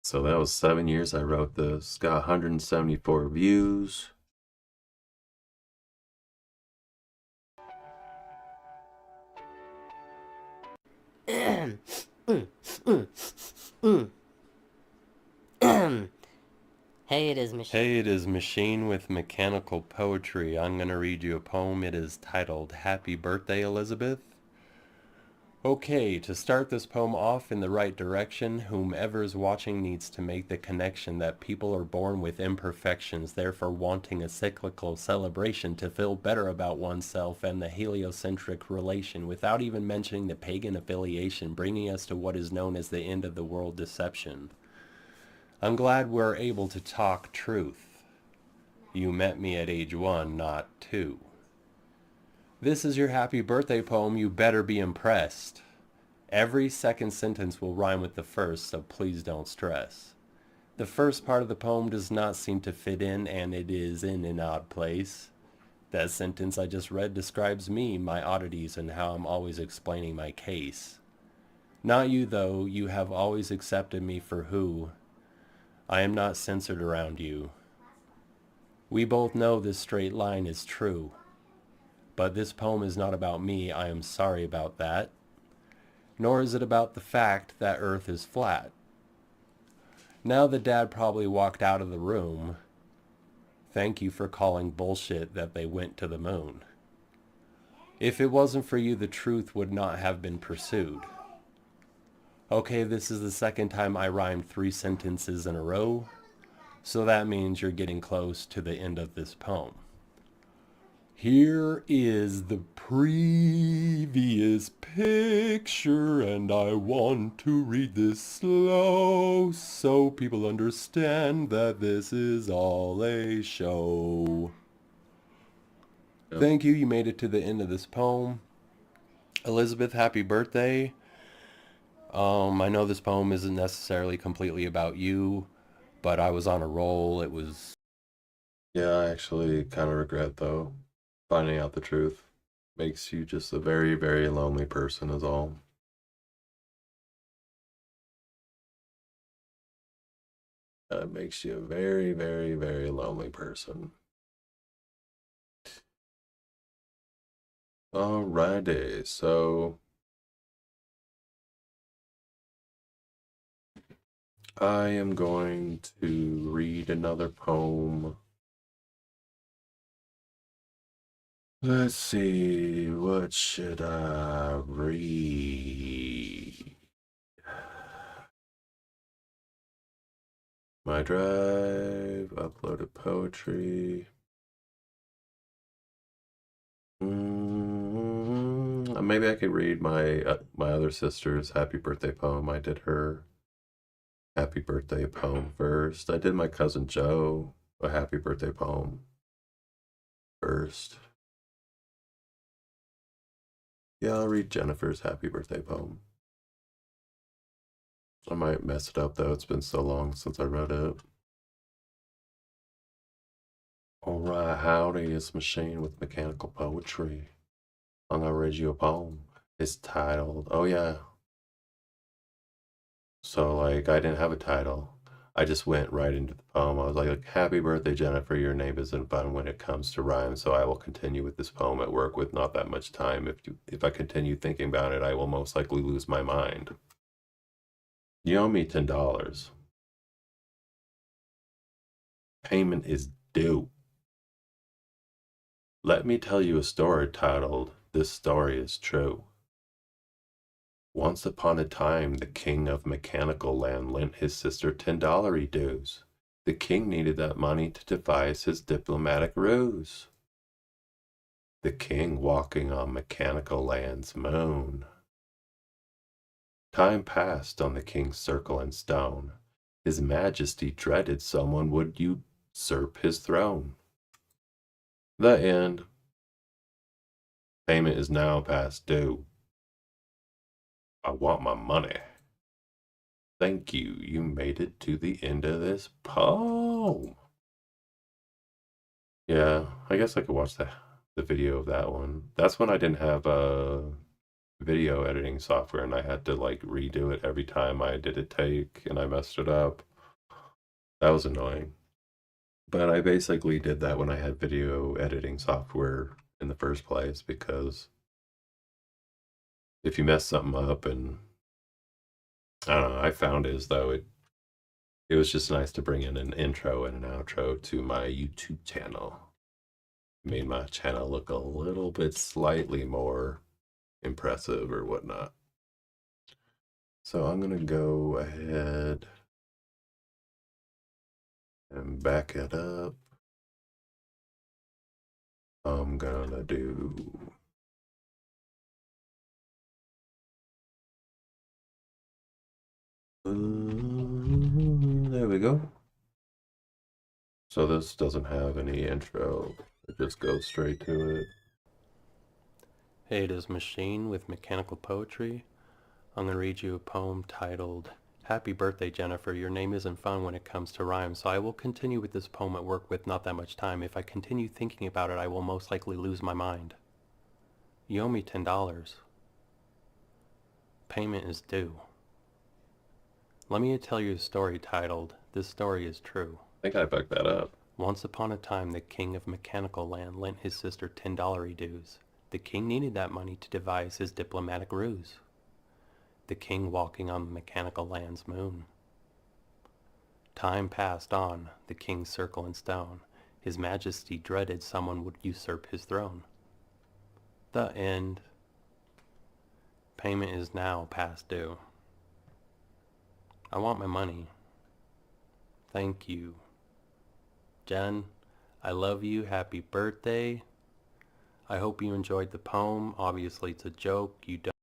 S1: So that was 7 years I wrote this. Got 174 views.
S4: Hey, it is Machine.
S5: Hey, it is Machine with Mechanical Poetry. I'm going to read you a poem. It is titled Happy Birthday, Elizabeth. Okay, to start this poem off in the right direction, whomever is watching needs to make the connection that people are born with imperfections, therefore wanting a cyclical celebration to feel better about oneself and the heliocentric relation without even mentioning the pagan affiliation bringing us to what is known as the end of the world deception. I'm glad we're able to talk truth. You met me at age 1, not 2. This is your happy birthday poem. You better be impressed. Every second sentence will rhyme with the first, so please don't stress. The first part of the poem does not seem to fit in, and it is in an odd place. That sentence I just read describes me, my oddities, and how I'm always explaining my case. Not you, though. You have always accepted me for who I am, not censored around you. We both know this straight line is true. But this poem is not about me. I am sorry about that. Nor is it about the fact that Earth is flat. Now that Dad probably walked out of the room, thank you for calling bullshit that they went to the moon. If it wasn't for you, the truth would not have been pursued. Okay, this is the second time I rhymed 3 sentences in a row, so that means you're getting close to the end of this poem. Here is the previous picture, and I want to read this slow so people understand that this is all a show.
S1: Yep.
S5: Thank you. You made it to the end of this poem. Elizabeth, happy birthday. I know this poem isn't necessarily completely about you, but I was on a roll. It was...
S1: Yeah, I actually kind of regret, though. Finding out the truth makes you just a very, very lonely person is all. That makes you a very, very, very lonely person. Alrighty, so I am going to read another poem. Let's see, what should I read? My Drive, uploaded poetry. Maybe I could read my other sister's happy birthday poem. I did her happy birthday poem first. I did my cousin Joe a happy birthday poem first. Yeah, I'll read Jennifer's happy birthday poem. I might mess it up though. It's been so long since I wrote it. Alright, howdy, it's Machine with Mechanical Poetry. I'm gonna read you a poem. It's titled, oh yeah. So like, I didn't have a title. I just went right into the poem. I was like, happy birthday, Jennifer. Your name isn't fun when it comes to rhyme, so I will continue with this poem at work with not that much time. If I continue thinking about it, I will most likely lose my mind. You owe me $10. Payment is due. Let me tell you a story titled, This Story is True. Once upon a time, the king of Mechanical Land lent his sister $10 dues. The king needed that money to devise his diplomatic ruse. The king walking on Mechanical Land's moon. Time passed on the king's circle and stone. His majesty dreaded someone would usurp his throne. The end. Payment is now past due. I want my money. Thank you. You made it to the end of this poem. Yeah, I guess I could watch the video of that one. That's when I didn't have video editing software and I had to like redo it every time I did a take and I messed it up. That was annoying. But I basically did that when I had video editing software in the first place, because if you mess something up, and I don't know, I found as though it was just nice to bring in an intro and an outro to my YouTube channel. It made my channel look a little bit slightly more impressive or whatnot. So I'm gonna go ahead and back it up. I'm gonna do there we go. So this doesn't have any intro, it just goes straight to it.
S5: Hey, it is Machine with Mechanical Poetry. I'm going to read you a poem titled, Happy Birthday, Jennifer. Your name isn't fun when it comes to rhyme, so I will continue with this poem at work with not that much time. If I continue thinking about it, I will most likely lose my mind. You owe me $10. Payment is due. Let me tell you a story titled, This Story is True.
S1: I think I fucked that up.
S5: Once upon a time, the king of Mechanical Land lent his sister $10 dues. The king needed that money to devise his diplomatic ruse. The king walking on Mechanical Land's moon. Time passed on, the king's circle and stone. His majesty dreaded someone would usurp his throne. The end. Payment is now past due. I want my money. Thank you. Jen, I love you. Happy birthday. I hope you enjoyed the poem. Obviously, it's a joke. You don't.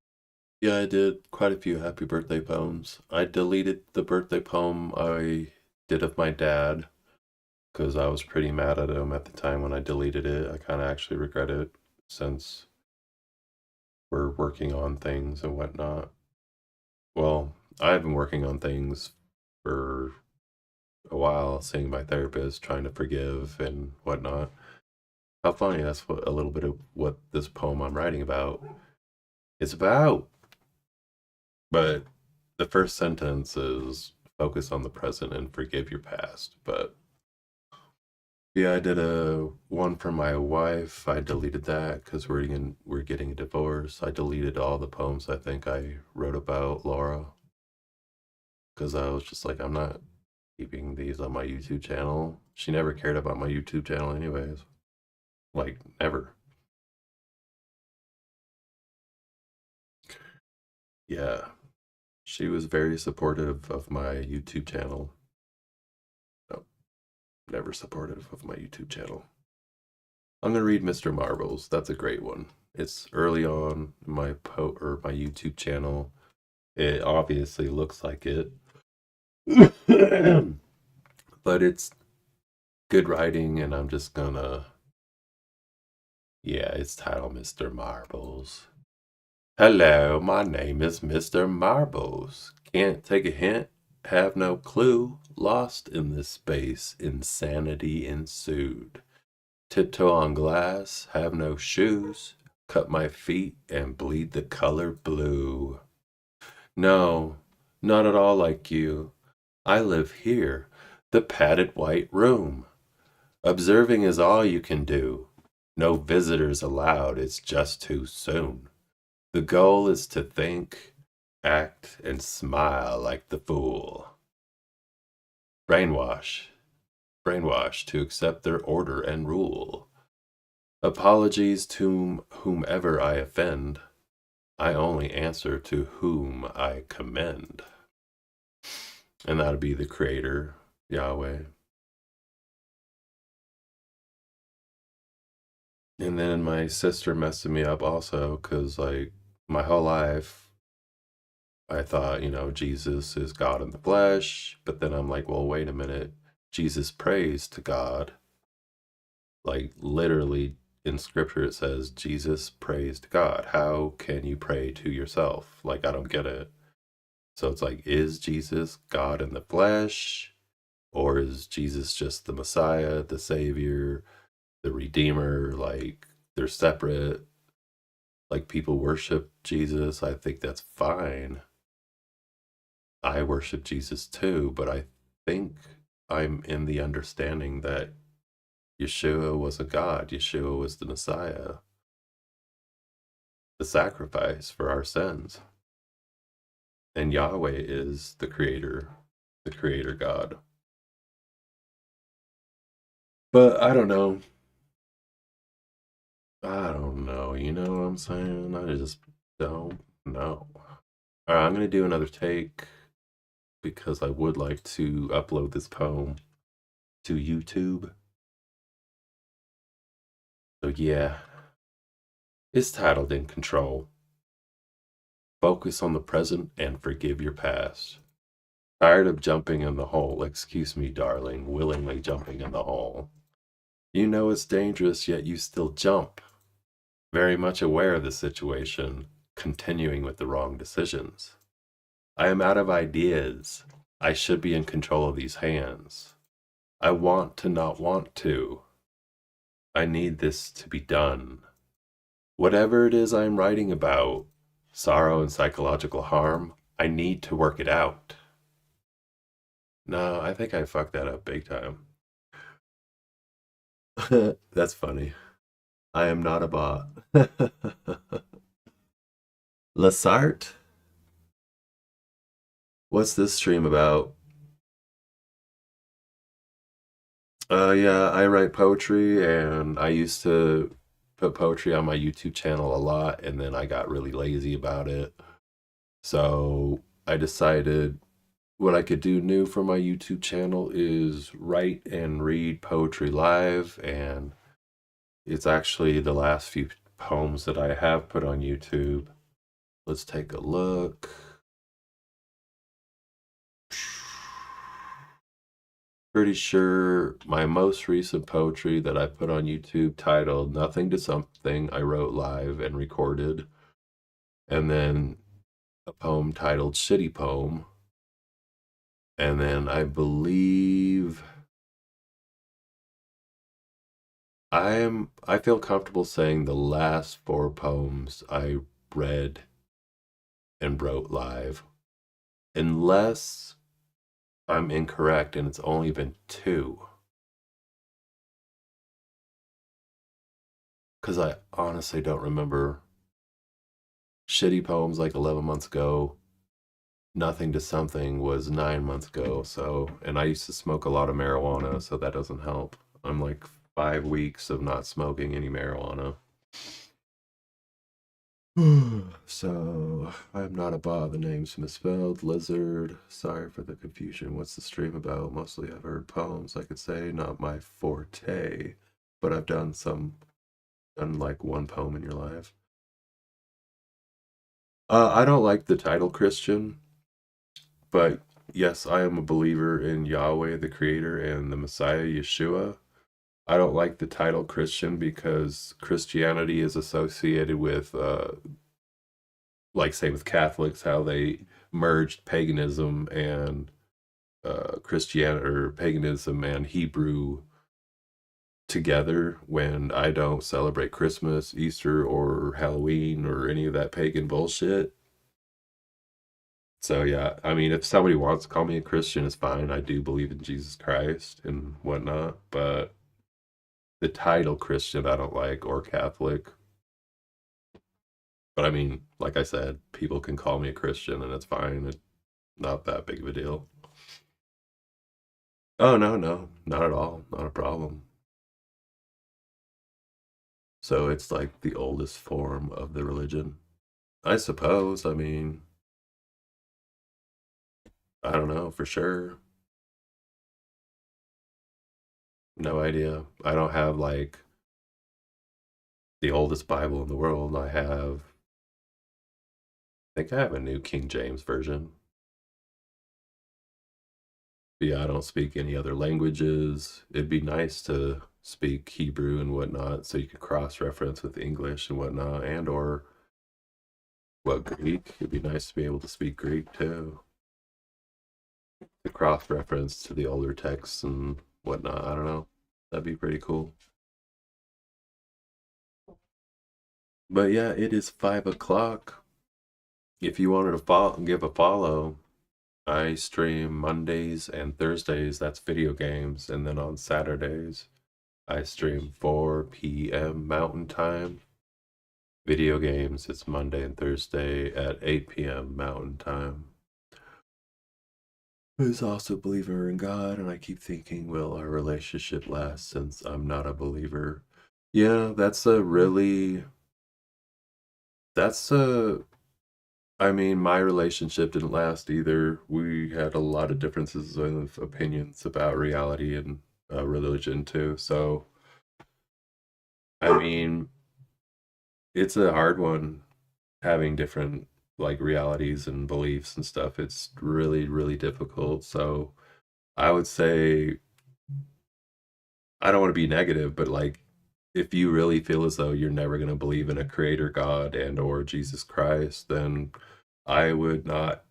S1: Yeah, I did quite a few happy birthday poems. I deleted the birthday poem I did of my dad because I was pretty mad at him at the time when I deleted it. I kind of actually regret it since we're working on things and whatnot. Well, I've been working on things for a while, seeing my therapist, trying to forgive and whatnot. How funny, that's what a little bit of what this poem I'm writing about is about. But the first sentence is focus on the present and forgive your past. But yeah, I did a one for my wife. I deleted that because we're getting a divorce. I deleted all the poems I think I wrote about Laura because I was just like, I'm not keeping these on my YouTube channel. She never cared about my YouTube channel anyways. Like, never. Yeah. She was very supportive of my YouTube channel. No, never supportive of my YouTube channel. I'm gonna read Mr. Marbles. That's a great one. It's early on in my my YouTube channel. It obviously looks like it. But it's good writing, and I'm just gonna, yeah, it's titled Mr. Marbles. Hello, my name is Mr. Marbles. Can't take a hint, have no clue. Lost in this space, insanity ensued. Tiptoe on glass, have no shoes. Cut my feet and bleed the color blue. No, not at all like you. I live here, the padded white room. Observing is all you can do. No visitors allowed, it's just too soon. The goal is to think, act, and smile like the fool. Brainwash to accept their order and rule. Apologies to whomever I offend. I only answer to whom I commend. And that'd be the Creator, Yahweh. And then my sister messing me up also, because like my whole life I thought, Jesus is God in the flesh, but then I'm like, well, wait a minute. Jesus prays to God. Like literally in scripture it says Jesus prays to God. How can you pray to yourself? Like, I don't get it. So it's like, is Jesus God in the flesh? Or is Jesus just the Messiah, the Savior, the Redeemer? Like, they're separate. Like, people worship Jesus. I think that's fine. I worship Jesus too, but I think I'm in the understanding that Yeshua was a God. Yeshua was the Messiah, the sacrifice for our sins. And Yahweh is the Creator God. But I don't know. You know what I'm saying? I just don't know. All right, I'm going to do another take because I would like to upload this poem to YouTube. So yeah, it's titled In Control. Focus on the present and forgive your past. Tired of jumping in the hole, excuse me, darling, willingly jumping in the hole. You know it's dangerous, yet you still jump. Very much aware of the situation, continuing with the wrong decisions. I am out of ideas. I should be in control of these hands. I want to not want to. I need this to be done. Whatever it is I'm writing about, sorrow and psychological harm, I need to work it out. No, I think I fucked that up big time. That's funny. I am not a bot. Lasart? What's this stream about? Yeah, I write poetry, and I used to put poetry on my YouTube channel a lot, and then I got really lazy about it. So I decided what I could do new for my YouTube channel is write and read poetry live, and it's actually the last few poems that I have put on YouTube. Let's take a look. Pretty sure my most recent poetry that I put on YouTube titled Nothing to Something I wrote live and recorded. And then a poem titled Shitty Poem. And then I believe I feel comfortable saying the last 4 poems I read and wrote live. Unless I'm incorrect and it's only been 2. Because I honestly don't remember. Shitty Poems like 11 months ago. Nothing to Something was 9 months ago. So, and I used to smoke a lot of marijuana, so that doesn't help. I'm like 5 weeks of not smoking any marijuana. So, I'm not a bot. The name's misspelled. Lizard. Sorry for the confusion. What's the stream about? Mostly I've heard poems, I could say. Not my forte. But I've done like one poem in your life. I don't like the title Christian, but yes, I am a believer in Yahweh, the Creator, and the Messiah, Yeshua. I don't like the title Christian because Christianity is associated with, like say with Catholics, how they merged paganism and Christianity, or paganism and Hebrew together, when I don't celebrate Christmas, Easter, or Halloween, or any of that pagan bullshit. So yeah, I mean, if somebody wants to call me a Christian, it's fine. I do believe in Jesus Christ and whatnot, but the title Christian I don't like, or Catholic. But I mean, like I said, people can call me a Christian and it's fine. It's not that big of a deal. Oh, no, not at all. Not a problem. So it's like the oldest form of the religion, I suppose. I mean, I don't know for sure. No idea. I don't have like the oldest Bible in the world. I think I have a New King James Version. But yeah, I don't speak any other languages. It'd be nice to speak Hebrew and whatnot, so you could cross-reference with English and whatnot, and or Greek. It'd be nice to be able to speak Greek too. The cross-reference to the older texts and whatnot. I don't know. That'd be pretty cool. But yeah, it is 5 o'clock. If you wanted to give a follow, I stream Mondays and Thursdays, that's video games, and then on Saturdays, I stream 4 p.m. Mountain Time. Video games, it's Monday and Thursday at 8 p.m. Mountain Time. Who's also a believer in God, and I keep thinking, will our relationship last since I'm not a believer? Yeah, I mean, my relationship didn't last either. We had a lot of differences of opinions about reality and religion too. So, I mean, it's a hard one having different like realities and beliefs and stuff. It's really, really difficult. So, I would say, I don't want to be negative, but like, if you really feel as though you're never going to believe in a creator God and or Jesus Christ, then I would not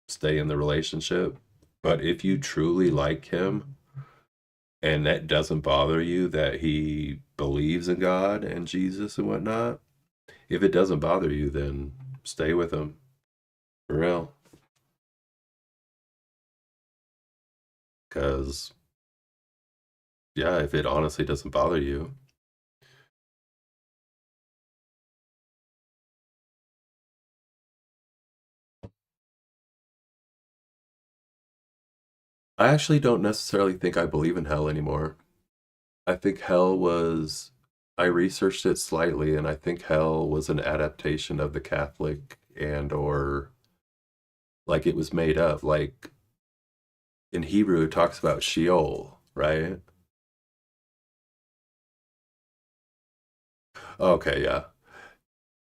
S1: stay in the relationship. But if you truly like him and that doesn't bother you that he believes in God and Jesus and whatnot, if it doesn't bother you, then stay with him. For real. Because, yeah, if it honestly doesn't bother you. I actually don't necessarily think I believe in hell anymore. I think I researched it slightly, and I think hell was an adaptation of the Catholic and or like it was made up. Like in Hebrew, it talks about Sheol, right? Okay, yeah.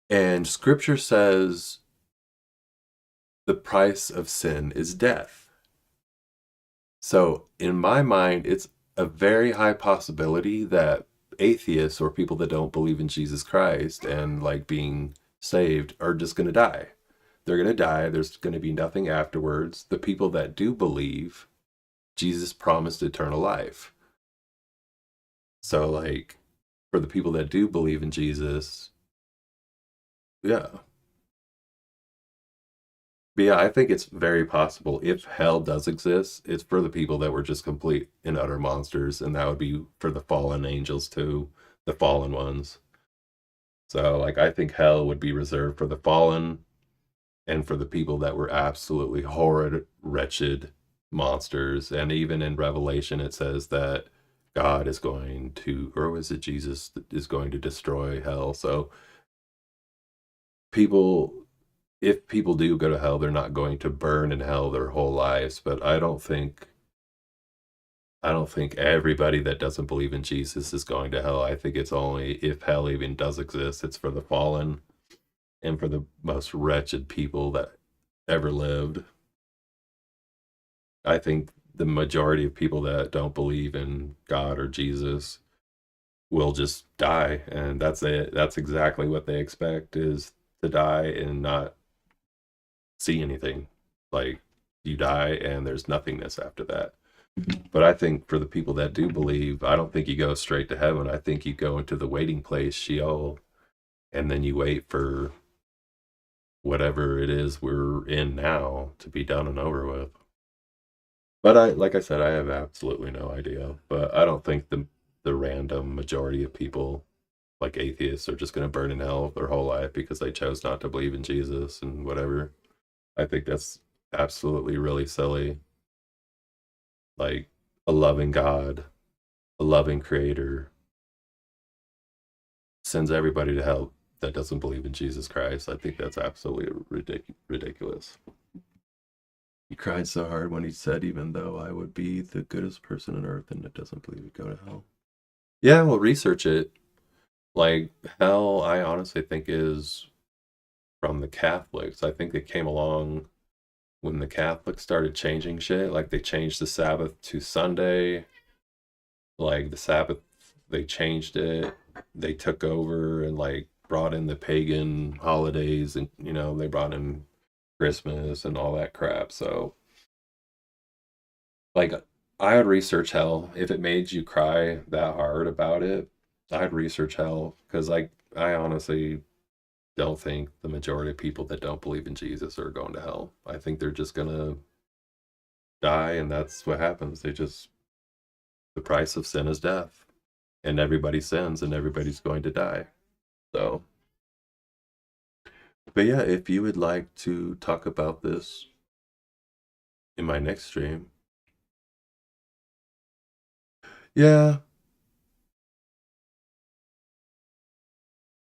S1: And scripture says the price of sin is death. So in my mind, it's a very high possibility that atheists or people that don't believe in Jesus Christ and like being saved are just going to die. They're going to die. There's going to be nothing afterwards. The people that do believe, Jesus promised eternal life. So like for the people that do believe in Jesus, yeah. But yeah, I think it's very possible if hell does exist, it's for the people that were just complete and utter monsters, and that would be for the fallen angels too, the fallen ones. So, like, I think hell would be reserved for the fallen and for the people that were absolutely horrid, wretched monsters. And even in Revelation, it says that God is going to, or was it Jesus that is going to destroy hell? So, people, if people do go to hell, they're not going to burn in hell their whole lives. But I don't think everybody that doesn't believe in Jesus is going to hell. I think it's only if hell even does exist, it's for the fallen and for the most wretched people that ever lived. I think the majority of people that don't believe in God or Jesus will just die, and that's it. That's exactly what they expect, is to die and not see anything. Like, you die and there's nothingness after that. But I think for the people that do believe, I don't think you go straight to heaven. I think you go into the waiting place, Sheol, and then you wait for whatever it is we're in now to be done and over with. But like I said, I have absolutely no idea. But I don't think the random majority of people, like atheists, are just going to burn in hell their whole life because they chose not to believe in Jesus and whatever. I think that's absolutely really silly. Like, a loving God, a loving creator, sends everybody to hell that doesn't believe in Jesus Christ. I think that's absolutely ridiculous. He cried so hard when he said, even though I would be the goodest person on earth and it doesn't believe we go to hell. Yeah, well, research it. Like, hell, I honestly think is from the Catholics. I think it came along when the Catholics started changing shit. Like, they changed the Sabbath to Sunday. Like, the Sabbath, they changed it. They took over and, like, brought in the pagan holidays, and, they brought in Christmas and all that crap. So, like, I would research hell. If it made you cry that hard about it, I'd research hell, because I honestly don't think the majority of people that don't believe in Jesus are going to hell. I think they're just gonna die, and that's what happens. The price of sin is death, and everybody sins, and everybody's going to die. So, but yeah, if you would like to talk about this in my next stream, yeah.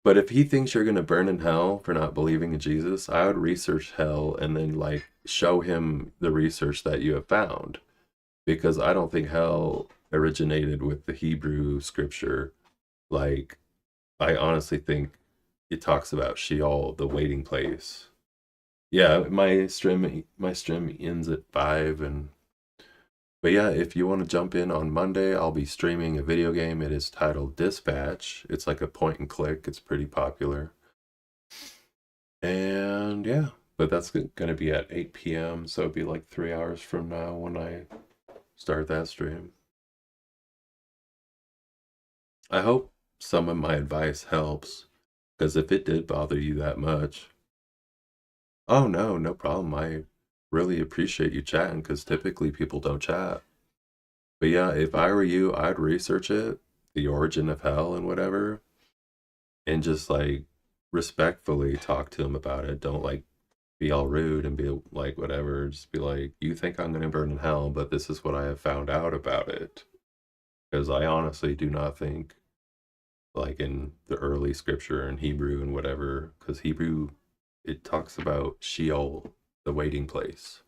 S1: But if he thinks you're going to burn in hell for not believing in Jesus, I would research hell and then, like, show him the research that you have found. Because I don't think hell originated with the Hebrew scripture. Like, I honestly think it talks about Sheol, the waiting place. Yeah, my stream ends at 5, but yeah, if you want to jump in on Monday, I'll be streaming a video game. It is titled Dispatch. It's like a point and click. It's pretty popular. And yeah, but that's going to be at 8 p.m. So it'll be like 3 hours from now when I start that stream. I hope some of my advice helps, because if it did bother you that much, oh no problem. I really appreciate you chatting, because typically people don't chat. But yeah, if I were you, I'd research it, the origin of hell and whatever, and just, like, respectfully talk to him about it. Don't, like, be all rude and be like, whatever. Just be like, you think I'm going to burn in hell, but this is what I have found out about it. Because I honestly do not think, like, in the early scripture in Hebrew and whatever, because Hebrew, it talks about Sheol, the waiting place.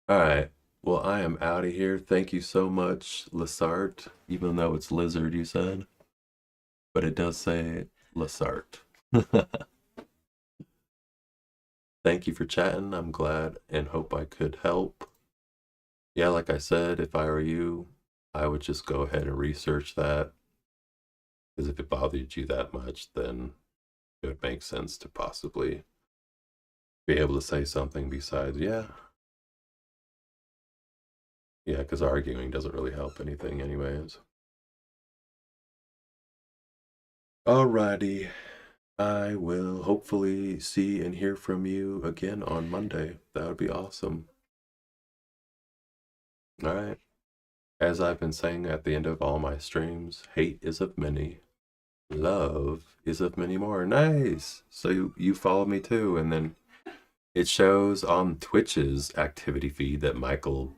S1: All right. Well, I am out of here. Thank you so much, Lessart, even though it's lizard, you said. But it does say Lessart. Thank you for chatting. I'm glad and hope I could help. Yeah, like I said, if I were you, I would just go ahead and research that. Because if it bothered you that much, then it would make sense to possibly be able to say something besides, yeah. Yeah, because arguing doesn't really help anything anyways. Alrighty. I will hopefully see and hear from you again on Monday. That would be awesome. All right. As I've been saying at the end of all my streams, hate is of many, love is of many more. Nice. So you follow me too, and then it shows on Twitch's activity feed that Michael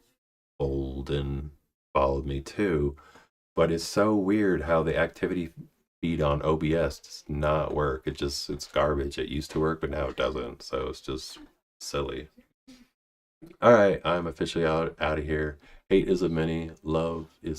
S1: Bolden followed me too. But it's so weird how the activity feed on OBS does not work. It's garbage. It used to work, but now it doesn't. So it's just silly. All right, I'm officially out of here. Hate is of many, love is